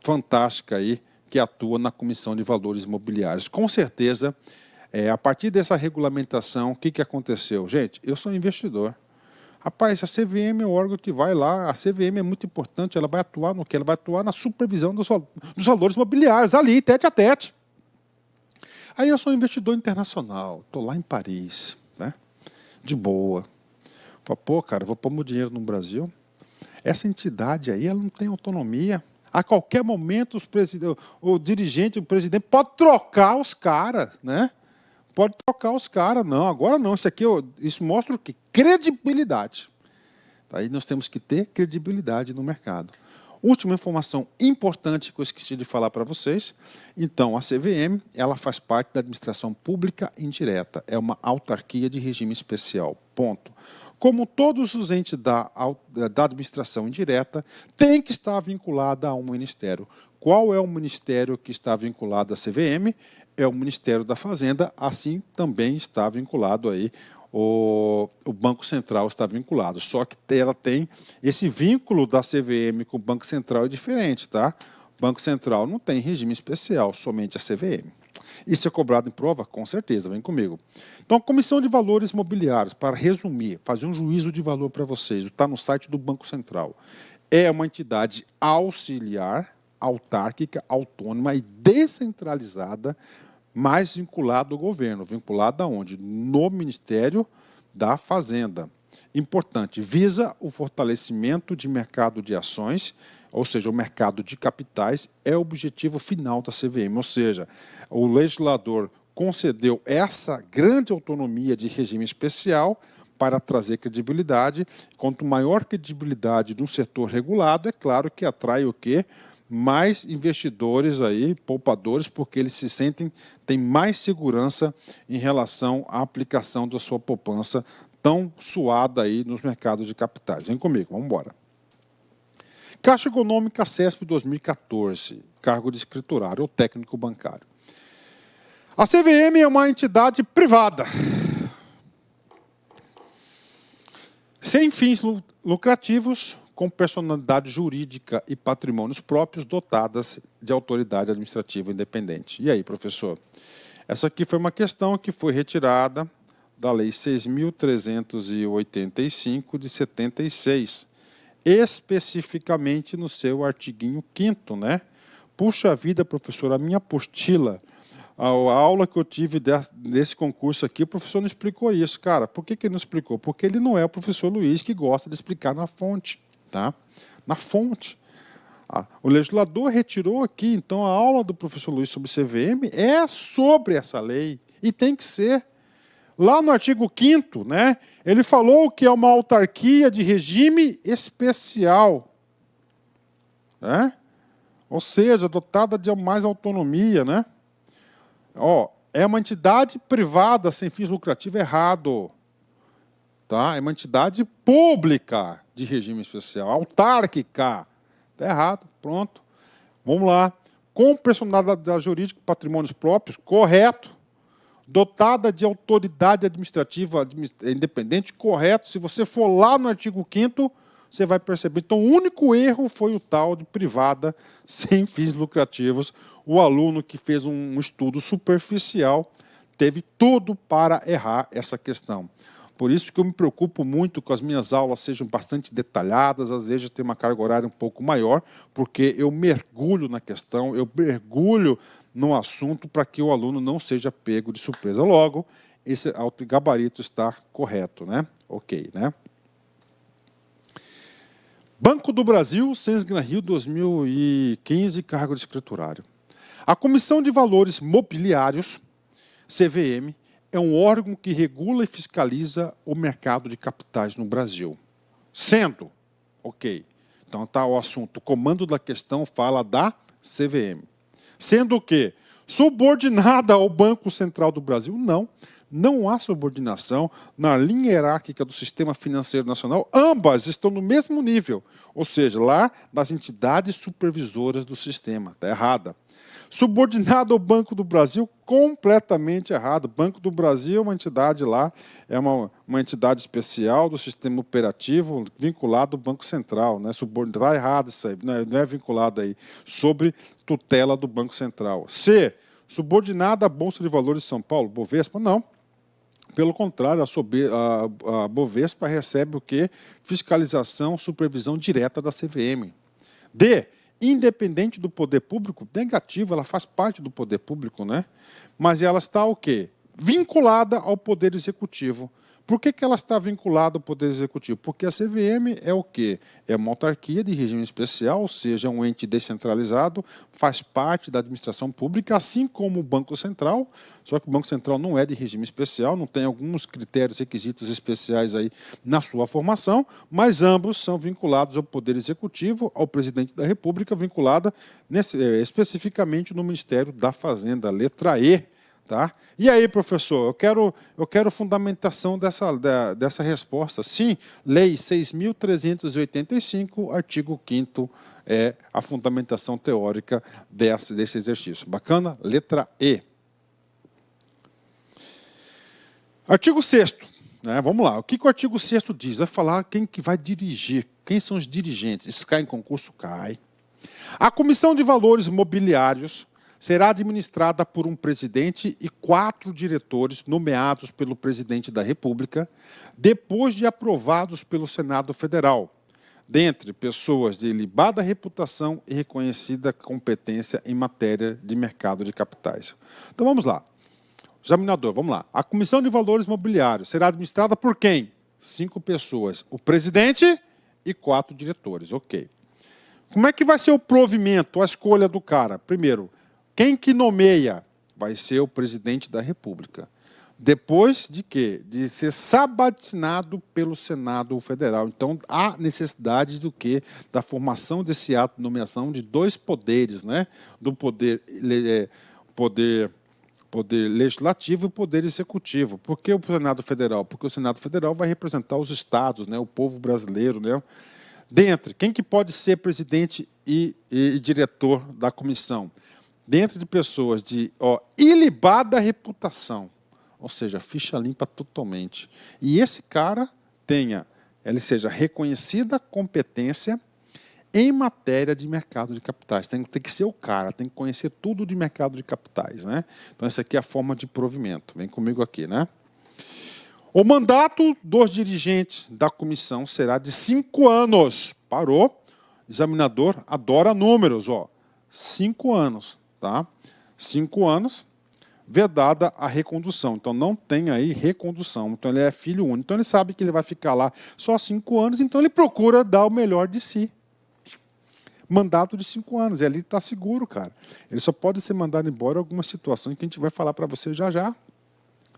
fantástica aí que atua na Comissão de Valores Mobiliários. Com certeza, a partir dessa regulamentação, o que aconteceu? Gente, eu sou investidor. Rapaz, a CVM é o órgão que vai lá, a CVM é muito importante, ela vai atuar no quê? Ela vai atuar na supervisão dos valores mobiliários, ali, tete a tete. Aí eu sou um investidor internacional, estou lá em Paris, né? De boa. Falo, pô, cara, vou pôr meu dinheiro no Brasil. Essa entidade aí, ela não tem autonomia. A qualquer momento, o dirigente, o presidente, pode trocar os caras, né? Pode trocar os caras. Não, agora não. Isso mostra o quê? Credibilidade. Aí nós temos que ter credibilidade no mercado. Última informação importante que eu esqueci de falar para vocês. Então, a CVM, ela faz parte da administração pública indireta. É uma autarquia de regime especial. Ponto. Como todos os entes da administração indireta, tem que estar vinculada a um ministério. Qual é o ministério que está vinculado à CVM? É o Ministério da Fazenda, assim também está vinculado aí, o Banco Central está vinculado, só que ela tem esse vínculo da CVM com o Banco Central é diferente, tá? O Banco Central não tem regime especial, somente a CVM. Isso é cobrado em prova? Com certeza, vem comigo. Então, a Comissão de Valores Mobiliários, para resumir, fazer um juízo de valor para vocês, está no site do Banco Central, é uma entidade auxiliar, autárquica, autônoma e descentralizada, mais vinculado ao governo. Vinculado aonde? No Ministério da Fazenda. Importante, visa o fortalecimento de mercado de ações, ou seja, o mercado de capitais, é o objetivo final da CVM. Ou seja, o legislador concedeu essa grande autonomia de regime especial para trazer credibilidade. Quanto maior credibilidade de um setor regulado, é claro que atrai o quê? Mais investidores aí, poupadores, porque eles se sentem, têm mais segurança em relação à aplicação da sua poupança tão suada aí nos mercados de capitais. Vem comigo, vamos embora. Caixa Econômica CESP 2014, cargo de escriturário ou técnico bancário. A CVM é uma entidade privada, sem fins lucrativos, com personalidade jurídica e patrimônios próprios dotadas de autoridade administrativa independente. E aí, professor? Essa aqui foi uma questão que foi retirada da Lei 6.385 de 76, especificamente no seu artiguinho 5º, né? Puxa vida, professor, a minha apostila, a aula que eu tive desse concurso aqui, o professor não explicou isso. Cara, por que ele não explicou? Porque ele não é o professor Luiz que gosta de explicar na fonte. Tá? Na fonte. O legislador retirou aqui, então, a aula do professor Luiz sobre CVM é sobre essa lei, e tem que ser. Lá no artigo 5º, né, ele falou que é uma autarquia de regime especial. Né? Ou seja, dotada de mais autonomia. Né? É uma entidade privada sem fins lucrativos, errado. Tá? É uma entidade pública de regime especial, autárquica. Está errado, pronto. Vamos lá. Com personalidade jurídica e patrimônios próprios, correto. Dotada de autoridade administrativa independente, correto. Se você for lá no artigo 5º, você vai perceber. Então, o único erro foi o tal de privada, sem fins lucrativos. O aluno que fez um estudo superficial teve tudo para errar essa questão. Por isso que eu me preocupo muito que as minhas aulas sejam bastante detalhadas, às vezes tem uma carga horária um pouco maior, porque eu mergulho na questão, eu mergulho no assunto para que o aluno não seja pego de surpresa. Logo, esse gabarito está correto, né? Ok, né? Banco do Brasil, Sensgran Rio 2015, cargo de escriturário. A Comissão de Valores Mobiliários, CVM, é um órgão que regula e fiscaliza o mercado de capitais no Brasil. Sendo, ok, então está o assunto, o comando da questão fala da CVM. Sendo que Subordinada ao Banco Central do Brasil? Não. Não há subordinação na linha hierárquica do sistema financeiro nacional. Ambas estão no mesmo nível, ou seja, lá das entidades supervisoras do sistema. Está errada. Subordinado ao Banco do Brasil, completamente errado. O Banco do Brasil é uma entidade lá, é uma entidade especial do sistema operativo vinculado ao Banco Central. Né? Está errado isso aí, não é vinculado aí, sobre tutela do Banco Central. C, subordinada à Bolsa de Valores de São Paulo, Bovespa? Não. Pelo contrário, a Bovespa recebe o quê? Fiscalização, supervisão direta da CVM. D, independente do poder público, negativo, ela faz parte do poder público, né? Mas ela está o quê? Vinculada ao poder executivo. Por que ela está vinculada ao poder executivo? Porque a CVM é o quê? É uma autarquia de regime especial, ou seja, é um ente descentralizado, faz parte da administração pública, assim como o Banco Central, só que o Banco Central não é de regime especial, não tem alguns critérios, requisitos especiais aí na sua formação, mas ambos são vinculados ao poder executivo, ao presidente da República, vinculada especificamente no Ministério da Fazenda, letra E. Tá? E aí, professor, eu quero fundamentação dessa resposta. Sim, Lei 6.385, artigo 5º, é a fundamentação teórica desse exercício. Bacana? Letra E. Artigo 6º. Né? Vamos lá. O que o artigo 6º diz? Vai falar quem que vai dirigir, quem são os dirigentes. Isso cai em concurso? Cai. A Comissão de Valores Mobiliários será administrada por um presidente e 4 diretores nomeados pelo presidente da República, depois de aprovados pelo Senado Federal, dentre pessoas de ilibada reputação e reconhecida competência em matéria de mercado de capitais. Então vamos lá. Examinador, vamos lá. A Comissão de Valores Mobiliários será administrada por quem? 5 pessoas. O presidente e 4 diretores. Ok. Como é que vai ser o provimento, a escolha do cara? Primeiro, quem que nomeia? Vai ser o presidente da República. Depois de quê? De ser sabatinado pelo Senado Federal. Então, há necessidade do quê? Da formação desse ato de nomeação de 2 poderes, né? Do poder legislativo e o poder executivo. Por que o Senado Federal? Porque o Senado Federal vai representar os estados, né? O povo brasileiro, né? Dentre, quem que pode ser presidente e diretor da comissão? Dentro de pessoas de ilibada reputação, ou seja, ficha limpa totalmente. E esse cara ele seja reconhecida competência em matéria de mercado de capitais. Tem que ser o cara, tem que conhecer tudo de mercado de capitais. Né? Então, essa aqui é a forma de provimento. Vem comigo aqui. Né? O mandato dos dirigentes da comissão será de 5 anos. Parou. Examinador adora números. 5 anos. Tá? 5 anos, vedada a recondução. Então, não tem aí recondução. Então, ele é filho único. Então, ele sabe que ele vai ficar lá só 5 anos, então ele procura dar o melhor de si. Mandato de 5 anos. E ali está seguro, cara. Ele só pode ser mandado embora em algumas situações que a gente vai falar para você já já.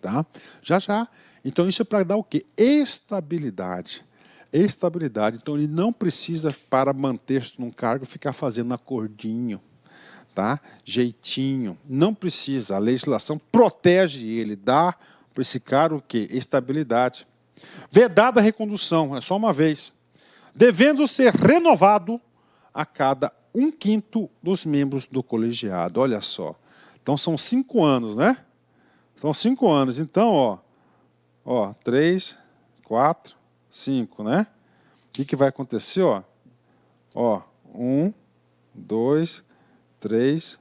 Tá? Já já. Então, isso é para dar o quê? Estabilidade. Estabilidade. Então, ele não precisa, para manter-se num cargo, ficar fazendo acordinho. Tá? Jeitinho, não precisa, a legislação protege ele, dá para esse cara o quê? Estabilidade. Vedada a recondução, é só uma vez, devendo ser renovado a cada 1/5 dos membros do colegiado. Olha só, então são 5 anos, né? São 5 anos, então, 3, 4, 5, né? O que vai acontecer, 1, 2, 3,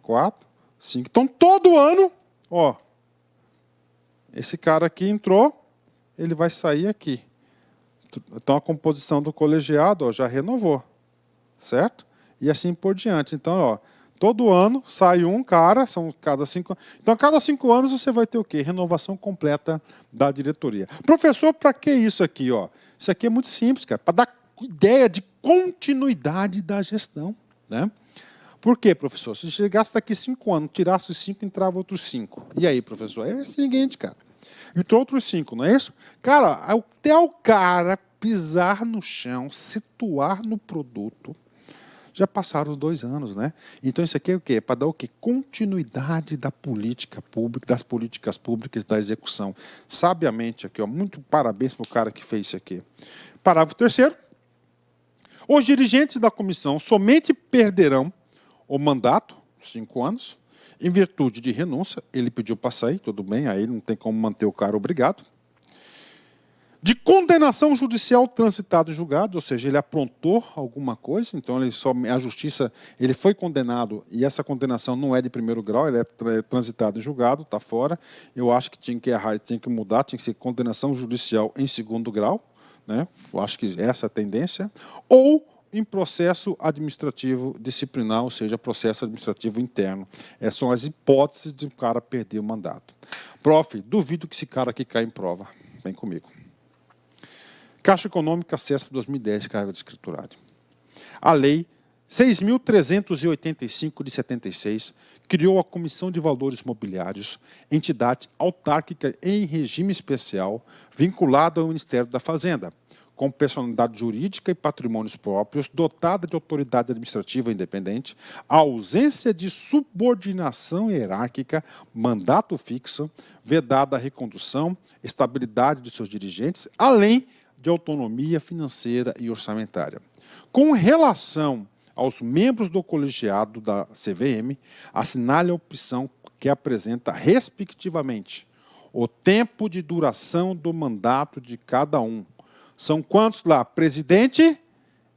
4, 5. Então, todo ano, esse cara aqui entrou, ele vai sair aqui. Então, a composição do colegiado já renovou, certo? E assim por diante. Então, todo ano sai um cara, são cada 5 anos. Então, a cada 5 anos você vai ter o quê? Renovação completa da diretoria. Professor, para que isso aqui? Isso aqui é muito simples, cara, para dar ideia de continuidade da gestão, né? Por quê, professor? Se chegasse daqui 5 anos, tirasse os 5, entrava outros 5. E aí, professor? É o seguinte, cara. Entrou outros 5, não é isso? Cara, até o cara pisar no chão, situar no produto, Já passaram os 2 anos, né? Então isso aqui é o quê? É para dar o quê? Continuidade da política pública, das políticas públicas, da execução. Sabiamente aqui, ó, muito parabéns para o cara que fez isso aqui. Parágrafo 3º. Os dirigentes da comissão somente perderão o mandato, 5 anos, em virtude de renúncia. Ele pediu para sair, tudo bem, aí não tem como manter o cara obrigado. De condenação judicial transitada em julgado, ou seja, ele aprontou alguma coisa, então a justiça, ele foi condenado, e essa condenação não é de primeiro grau, ele é transitado em julgado, está fora. Eu acho que tinha que errar, tinha que mudar, tinha que ser condenação judicial em segundo grau, né? Eu acho que essa é a tendência. Ou em processo administrativo disciplinar, ou seja, processo administrativo interno. Essas são as hipóteses de o cara perder o mandato. Prof, duvido que esse cara aqui caia em prova. Vem comigo. Caixa Econômica CESP 2010, cargo de escriturário. A Lei 6.385 de 76 criou a Comissão de Valores Imobiliários, entidade autárquica em regime especial, vinculada ao Ministério da Fazenda, com personalidade jurídica e patrimônios próprios, dotada de autoridade administrativa independente, ausência de subordinação hierárquica, mandato fixo, vedada a recondução, estabilidade de seus dirigentes, além de autonomia financeira e orçamentária. Com relação aos membros do colegiado da CVM, assinale a opção que apresenta, respectivamente, o tempo de duração do mandato de cada um. São quantos lá? Presidente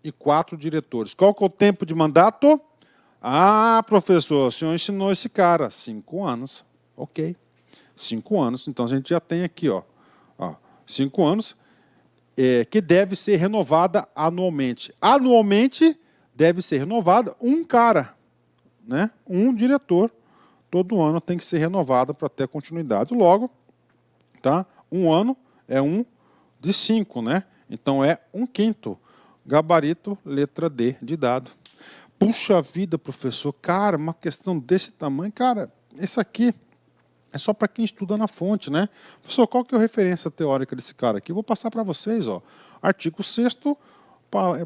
e 4 diretores. Qual que é o tempo de mandato? Ah, professor, o senhor ensinou esse cara. 5 anos. Ok. 5 anos. Então, a gente já tem aqui, ó 5 anos, que deve ser renovada anualmente. Anualmente deve ser renovada um cara, né? Um diretor. Todo ano tem que ser renovado para ter continuidade. Logo, tá? 1 ano é 1 de 5, né? Então é 1/5. Gabarito, letra D de dado. Puxa vida, professor. Cara, uma questão desse tamanho, cara, isso aqui é só para quem estuda na fonte, né? Professor, qual que é a referência teórica desse cara aqui? Eu vou passar para vocês, ó. Artigo 6º,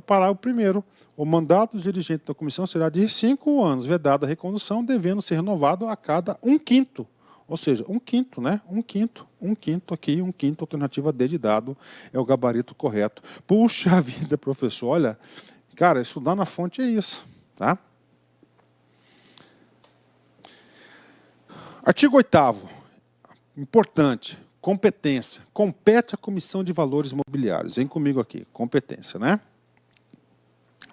parágrafo 1º. O mandato do dirigente da comissão será de 5 anos, vedada a recondução, devendo ser renovado a cada 1/5. Ou seja, 1/5, né? 1/5 aqui, 1/5, alternativa D de dado, é o gabarito correto. Puxa vida, professor, olha, cara, estudar na fonte é isso, tá? Artigo 8º, importante, competência. Compete à Comissão de Valores Imobiliários. Vem comigo aqui, competência, né?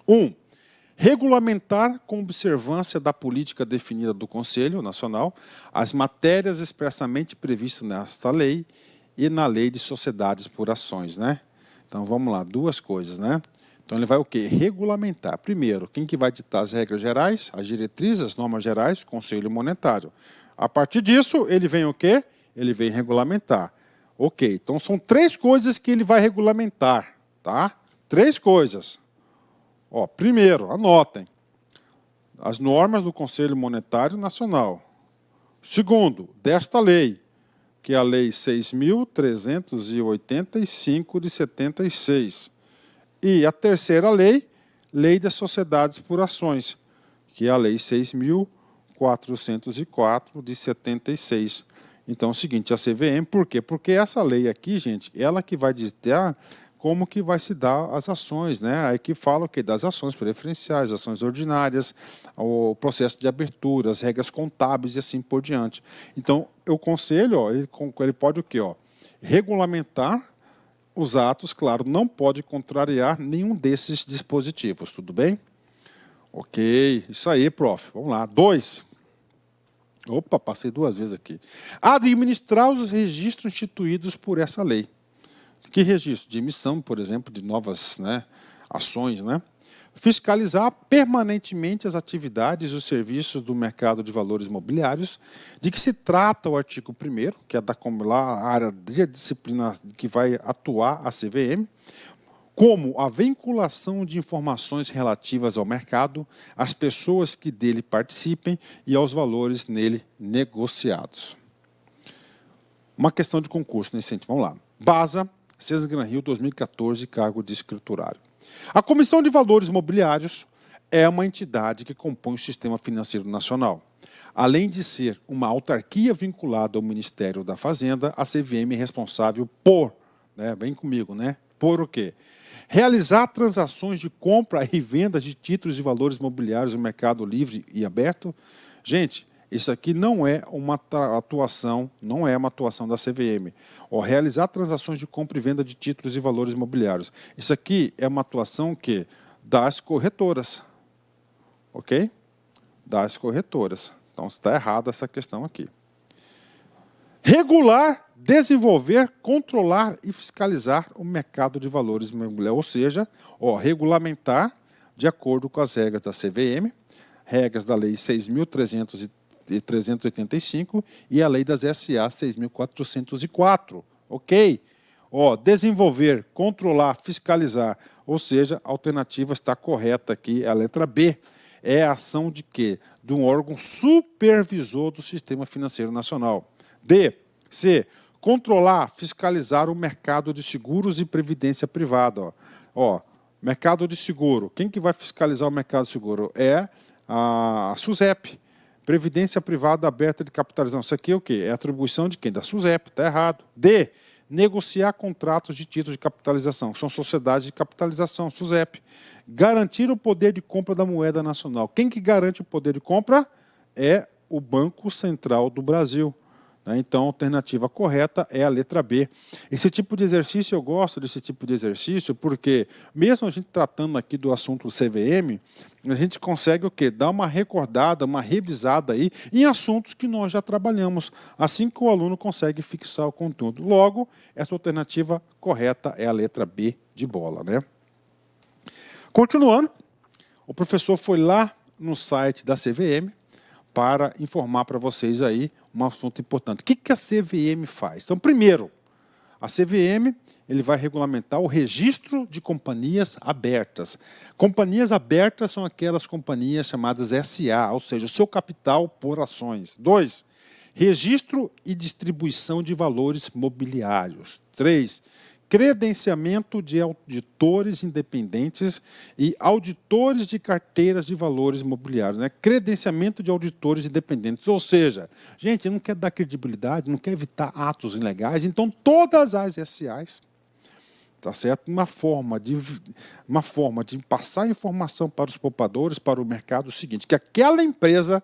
1. Regulamentar, com observância da política definida do Conselho Nacional, as matérias expressamente previstas nesta lei e na Lei de Sociedades por Ações, né? Então, vamos lá, 2 coisas, né? Então, ele vai o quê? Regulamentar. Primeiro, quem que vai ditar as regras gerais, as diretrizes, as normas gerais? Conselho Monetário. A partir disso, ele vem o quê? Ele vem regulamentar. Ok, então são 3 coisas que ele vai regulamentar, tá? 3 coisas. Ó, primeiro, anotem, as normas do Conselho Monetário Nacional. Segundo, desta lei, que é a Lei 6.385 de 76. E a terceira lei, Lei das Sociedades por Ações, que é a Lei 6.404 de 76. Então é o seguinte, a CVM, por quê? Porque essa lei aqui, gente, ela que vai ditar como que vai se dar as ações, né? Aí que fala o quê? Das ações preferenciais, ações ordinárias, o processo de abertura, as regras contábeis e assim por diante. Então, o conselho, ó, ele pode o quê? Ó, regulamentar os atos, claro, não pode contrariar nenhum desses dispositivos, tudo bem? Ok, isso aí, prof. Vamos lá. 2. Opa, passei 2 vezes aqui. Administrar os registros instituídos por essa lei. Que registro? De emissão, por exemplo, de novas, né, ações, né? Fiscalizar permanentemente as atividades e os serviços do mercado de valores imobiliários, de que se trata o artigo 1º, que é a área de disciplina que vai atuar a CVM, como a vinculação de informações relativas ao mercado, às pessoas que dele participem e aos valores nele negociados. Uma questão de concurso nesse sentido. Vamos lá. BASA, César Gran Rio, 2014, cargo de escriturário. A Comissão de Valores Imobiliários é uma entidade que compõe o Sistema Financeiro Nacional. Além de ser uma autarquia vinculada ao Ministério da Fazenda, a CVM é responsável por, vem comigo, por o quê? Realizar transações de compra e venda de títulos de valores imobiliários no mercado livre e aberto. Gente, isso aqui não é uma atuação da CVM. Realizar transações de compra e venda de títulos e valores imobiliários. Isso aqui é uma atuação das corretoras. Ok? Das corretoras. Então, está errada essa questão aqui. Regular, desenvolver, controlar e fiscalizar o mercado de valores imobiliários. Ou seja, regulamentar de acordo com as regras da CVM, regras da Lei 6.385 e a Lei das SA 6.404. Ok? Desenvolver, controlar, fiscalizar. Ou seja, a alternativa está correta aqui, a letra B. É a ação de quê? De um órgão supervisor do Sistema Financeiro Nacional. D. C. Controlar, fiscalizar o mercado de seguros e previdência privada. Mercado de seguro. Quem que vai fiscalizar o mercado de seguro? É a SUSEP. Previdência privada aberta de capitalização. Isso aqui é o quê? É atribuição de quem? Da SUSEP. Está errado. D. Negociar contratos de títulos de capitalização. São sociedades de capitalização, SUSEP. Garantir o poder de compra da moeda nacional. Quem que garante o poder de compra? É o Banco Central do Brasil. Então, a alternativa correta é a letra B. Esse tipo de exercício, eu gosto desse tipo de exercício, porque mesmo a gente tratando aqui do assunto CVM, a gente consegue o quê? Dar uma recordada, uma revisada aí em assuntos que nós já trabalhamos, assim que o aluno consegue fixar o conteúdo. Logo, essa alternativa correta é a letra B de bola, Continuando, o professor foi lá no site da CVM para informar para vocês aí um assunto importante. O que a CVM faz? Então, primeiro, a CVM ele vai regulamentar o registro de companhias abertas. Companhias abertas são aquelas companhias chamadas SA, ou seja, o seu capital por ações. 2. Registro e distribuição de valores mobiliários. 3. Credenciamento de auditores independentes e auditores de carteiras de valores imobiliários. Credenciamento de auditores independentes. Ou seja, gente, não quer dar credibilidade, não quer evitar atos ilegais, então todas as SAs, tá certo? Uma forma de passar informação para os poupadores, para o mercado, o seguinte, que aquela empresa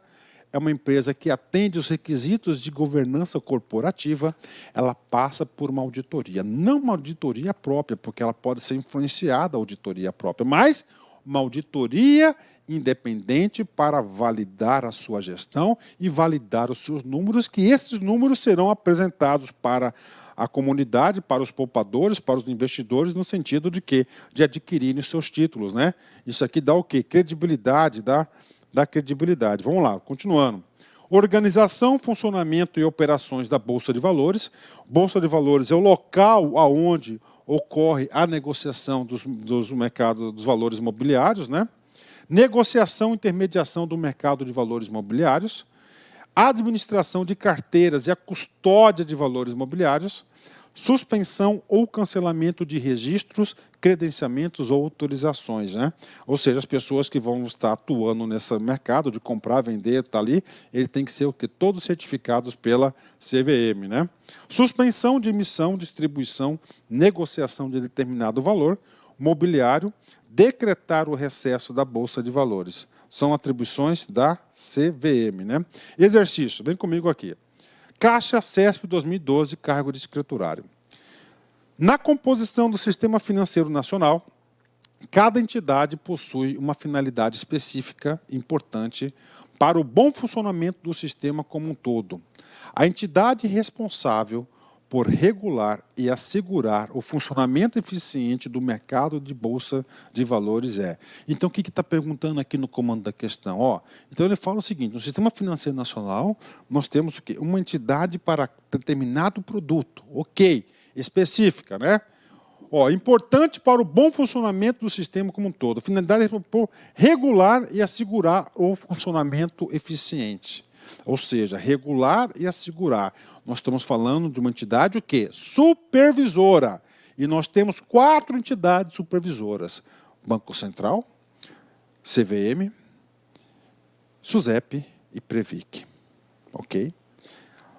é uma empresa que atende os requisitos de governança corporativa, ela passa por uma auditoria. Não uma auditoria própria, porque ela pode ser influenciada a auditoria própria, mas uma auditoria independente para validar a sua gestão e validar os seus números, que esses números serão apresentados para a comunidade, para os poupadores, para os investidores, no sentido de quê? De adquirirem os seus títulos. Isso aqui dá o quê? Credibilidade, dá credibilidade. Vamos lá, continuando. Organização, funcionamento e operações da Bolsa de Valores. Bolsa de Valores é o local onde ocorre a negociação dos mercados dos valores imobiliários. Negociação e intermediação do mercado de valores imobiliários. Administração de carteiras e a custódia de valores imobiliários. Suspensão ou cancelamento de registros, credenciamentos ou autorizações. Ou seja, as pessoas que vão estar atuando nesse mercado de comprar, vender, ali, ele tem que ser o quê? Todos certificados pela CVM. Suspensão de emissão, distribuição, negociação de determinado valor mobiliário, decretar o recesso da Bolsa de Valores. São atribuições da CVM. Exercício, vem comigo aqui. Caixa CESP 2012, cargo de escriturário. Na composição do Sistema Financeiro Nacional, cada entidade possui uma finalidade específica importante para o bom funcionamento do sistema como um todo. A entidade responsável por regular e assegurar o funcionamento eficiente do mercado de bolsa de valores é. Então, o que está perguntando aqui no comando da questão? Então, ele fala o seguinte, no Sistema Financeiro Nacional, nós temos o quê? Uma entidade para determinado produto, ok, específica, importante para o bom funcionamento do sistema como um todo. A finalidade é regular e assegurar o funcionamento eficiente. Ou seja, regular e assegurar. Nós estamos falando de uma entidade o quê? Supervisora. E nós temos 4 entidades supervisoras. Banco Central, CVM, SUSEP e Previc. Ok?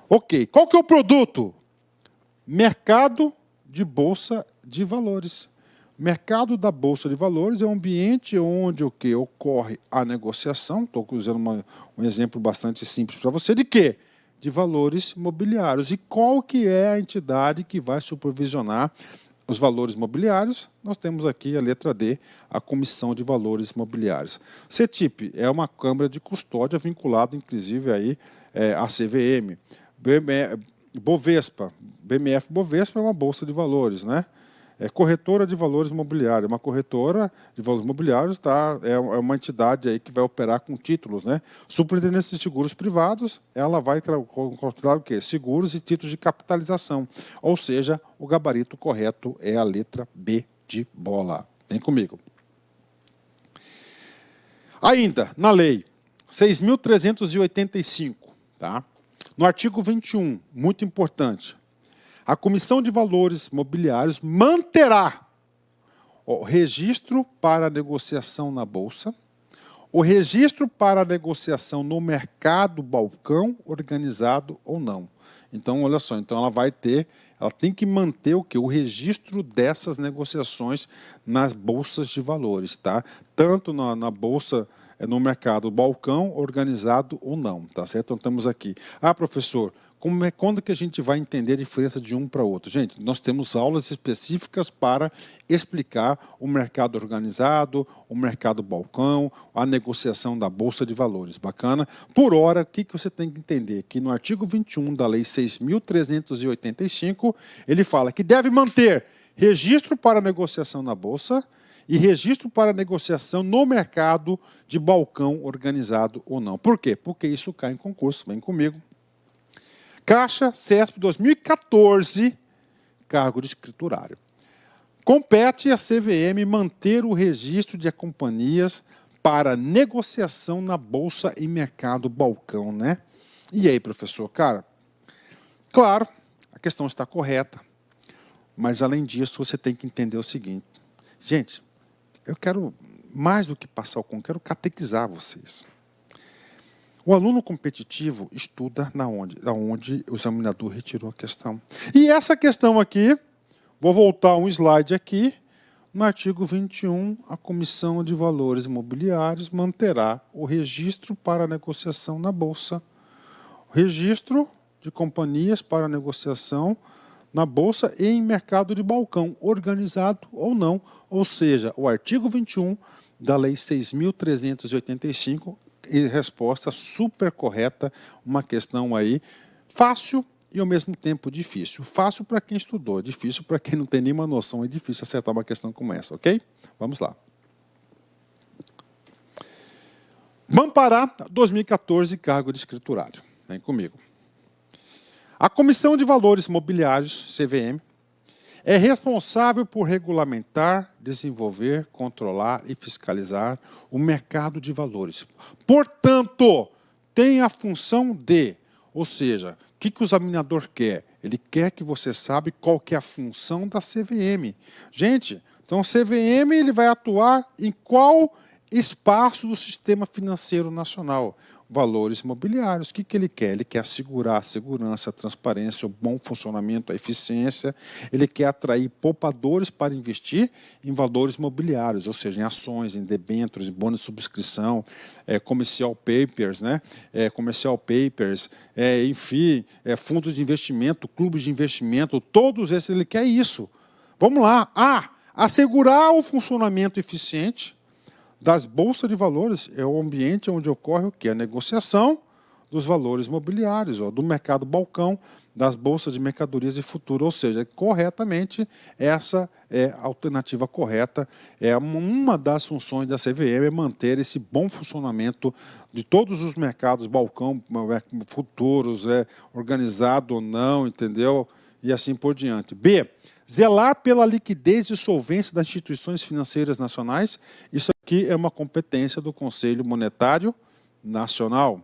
Ok. Qual que é o produto? Mercado de Bolsa de Valores. Mercado da Bolsa de Valores é um ambiente onde o que ocorre a negociação. Estou usando um exemplo bastante simples para você. De quê? De valores imobiliários. E qual que é a entidade que vai supervisionar os valores imobiliários? Nós temos aqui a letra D, a Comissão de Valores Imobiliários. CETIP é uma câmara de custódia vinculada, inclusive, aí, à CVM. Bovespa, BMF Bovespa é uma bolsa de valores, né? É corretora de valores imobiliários. Uma corretora de valores imobiliários é uma entidade aí que vai operar com títulos, né? Superintendência de Seguros Privados, ela vai controlar o quê? Seguros e títulos de capitalização. Ou seja, o gabarito correto é a letra B de bola. Vem comigo. Ainda, na lei 6.385, tá? No artigo 21, muito importante, a Comissão de Valores Mobiliários manterá o registro para negociação na Bolsa, o registro para negociação no mercado balcão, organizado ou não. Então, olha só, então ela tem que manter o quê? O registro dessas negociações nas bolsas de valores, tá? Tanto na bolsa, no mercado balcão, organizado ou não, tá certo? Então, temos aqui. Ah, professor, quando que a gente vai entender a diferença de um para outro? Gente, nós temos aulas específicas para explicar o mercado organizado, o mercado balcão, a negociação da Bolsa de Valores. Bacana? Por hora, o que você tem que entender? Que no artigo 21 da Lei 6.385, ele fala que deve manter registro para negociação na Bolsa e registro para negociação no mercado de balcão organizado ou não. Por quê? Porque isso cai em concurso. Vem comigo. Caixa, CESP 2014, cargo de escriturário. Compete à CVM manter o registro de companhias para negociação na Bolsa e mercado balcão, né? E aí, professor? Cara, claro, a questão está correta, mas além disso, você tem que entender o seguinte. Gente, eu quero, mais do que passar o concurso, quero catequizar vocês. O aluno competitivo estuda onde o examinador retirou a questão. E essa questão aqui, vou voltar um slide aqui, no artigo 21, a Comissão de Valores Imobiliários manterá o registro para negociação na Bolsa, o registro de companhias para negociação na Bolsa e em mercado de balcão, organizado ou não. Ou seja, o artigo 21 da Lei 6.385, e resposta super correta, uma questão aí fácil e ao mesmo tempo difícil. Fácil para quem estudou, difícil para quem não tem nenhuma noção, é difícil acertar uma questão como essa, ok? Vamos lá. Mampará, 2014, cargo de escriturário. Vem comigo. A Comissão de Valores Mobiliários, CVM, é responsável por regulamentar, desenvolver, controlar e fiscalizar o mercado de valores. Portanto, tem a função de, ou seja, o que o examinador quer? Ele quer que você saiba qual que é a função da CVM. Gente, então o CVM ele vai atuar em qual espaço do sistema financeiro nacional? Valores imobiliários. O que ele quer? Ele quer assegurar a segurança, a transparência, o bom funcionamento, a eficiência. Ele quer atrair poupadores para investir em valores imobiliários, ou seja, em ações, em debêntures, em bônus de subscrição, commercial papers, né? Commercial papers, enfim, fundos de investimento, clubes de investimento, todos esses, ele quer isso. Vamos lá. Assegurar o funcionamento eficiente das bolsas de valores é o ambiente onde ocorre o quê? A negociação dos valores imobiliários, do mercado balcão, das bolsas de mercadorias e futuro, ou seja, corretamente, essa é a alternativa correta, é uma das funções da CVM, é manter esse bom funcionamento de todos os mercados, balcão, futuros, organizado ou não, entendeu? E assim por diante. B, zelar pela liquidez e solvência das instituições financeiras nacionais, isso aqui é uma competência do Conselho Monetário Nacional.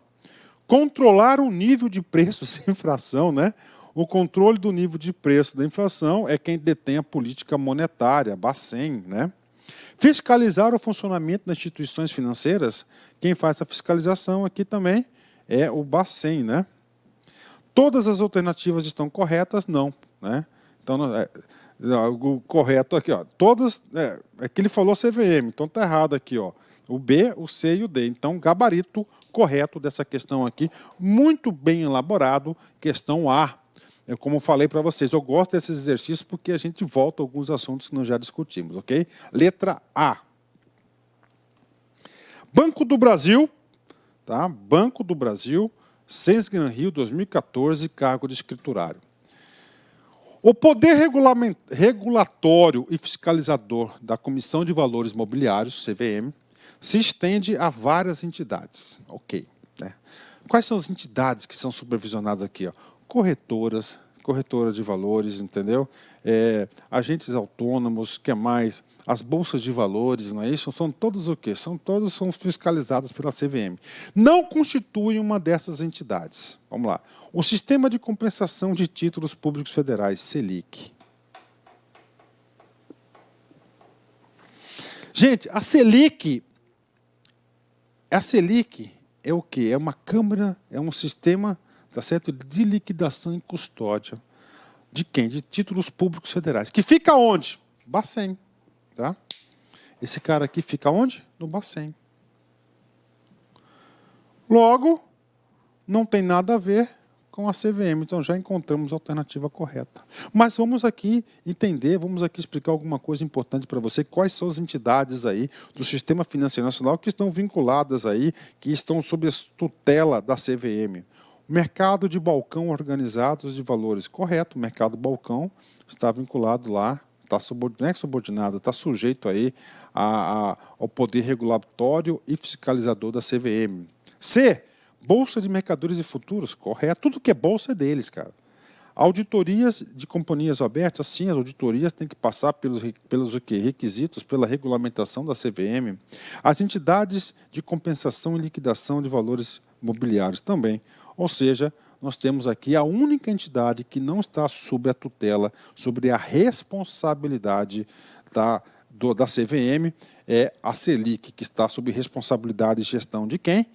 Controlar o nível de preços e inflação, né? O controle do nível de preço da inflação é quem detém a política monetária, Bacen, né? Fiscalizar o funcionamento das instituições financeiras, quem faz a fiscalização aqui também é o Bacen, né? Todas as alternativas estão corretas? Não, né? Então, o correto aqui, ó, todas, é que ele falou CVM, então está errado aqui, ó, o B, o C e o D. Então, gabarito correto dessa questão aqui, muito bem elaborado, questão A. Como eu falei para vocês, eu gosto desses exercícios porque a gente volta a alguns assuntos que nós já discutimos, ok? Letra A. Banco do Brasil, tá? Banco do Brasil, Sesgran Rio 2014, cargo de escriturário. O poder regulatório e fiscalizador da Comissão de Valores Mobiliários, CVM, se estende a várias entidades. Ok, né? Quais são as entidades que são supervisionadas aqui? Ó? Corretoras, corretora de valores, entendeu? Agentes autônomos, que mais? As bolsas de valores, não é isso? São todos o quê? São fiscalizadas pela CVM. Não constituem uma dessas entidades. Vamos lá. O Sistema de Compensação de Títulos Públicos Federais, Selic. Gente, a Selic é o quê? É uma câmara, é um sistema, tá certo, de liquidação e custódia. De quem? De títulos públicos federais. Que fica onde? Bacen. Tá? Esse cara aqui fica onde? No Bacen. Logo, não tem nada a ver com a CVM. Então, já encontramos a alternativa correta. Mas vamos aqui entender, vamos aqui explicar alguma coisa importante para você. Quais são as entidades aí do Sistema Financeiro Nacional que estão vinculadas aí, que estão sob a tutela da CVM. Mercado de balcão organizados de valores. Correto, o mercado balcão está vinculado lá, não é subordinado, está sujeito aí ao poder regulatório e fiscalizador da CVM. C, Bolsa de Mercadorias e Futuros. Correto, tudo que é bolsa é deles, cara. Auditorias de companhias abertas, sim, as auditorias têm que passar pelos requisitos, pela regulamentação da CVM. As entidades de compensação e liquidação de valores mobiliários também. Ou seja, nós temos aqui a única entidade que não está sob a tutela, sobre a responsabilidade da CVM, é a Selic, que está sob responsabilidade e gestão de quem?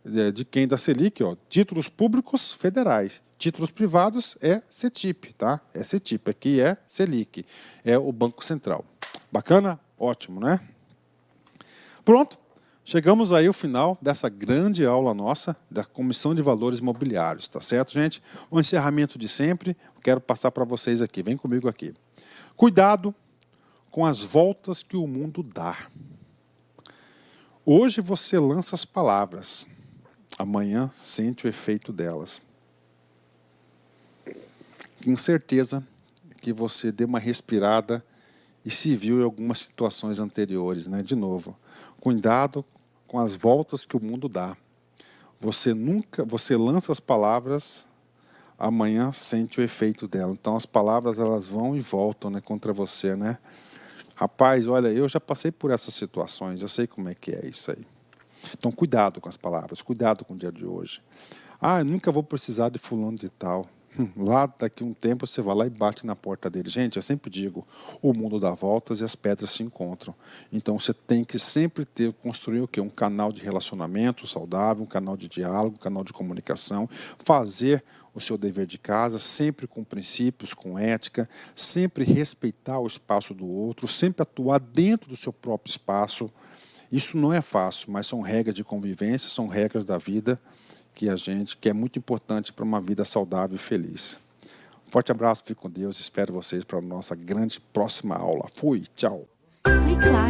De quem da Selic? Ó, títulos públicos federais. Títulos privados é CETIP, tá? É CETIP, aqui é Selic, é o Banco Central. Bacana? Ótimo, né? Pronto. Chegamos aí ao final dessa grande aula nossa da Comissão de Valores Mobiliários, tá certo, gente? O encerramento de sempre, quero passar para vocês aqui, vem comigo aqui. Cuidado com as voltas que o mundo dá. Hoje você lança as palavras, amanhã sente o efeito delas. Tenho certeza que você deu uma respirada e se viu em algumas situações anteriores, né? De novo, cuidado com as voltas que o mundo dá. Você lança as palavras, amanhã sente o efeito dela. Então as palavras elas vão e voltam, né, contra você, né? Rapaz, olha, eu já passei por essas situações, eu sei como é que é isso aí. Então cuidado com as palavras, cuidado com o dia de hoje. Eu nunca vou precisar de fulano de tal. Lá, daqui a um tempo, você vai lá e bate na porta dele. Gente, eu sempre digo, o mundo dá voltas e as pedras se encontram. Então, você tem que sempre construir o quê? Um canal de relacionamento saudável, um canal de diálogo, um canal de comunicação, fazer o seu dever de casa, sempre com princípios, com ética, sempre respeitar o espaço do outro, sempre atuar dentro do seu próprio espaço. Isso não é fácil, mas são regras de convivência, são regras da vida, que é muito importante para uma vida saudável e feliz. Forte abraço, fique com Deus, espero vocês para a nossa grande próxima aula. Fui, tchau. Clique lá.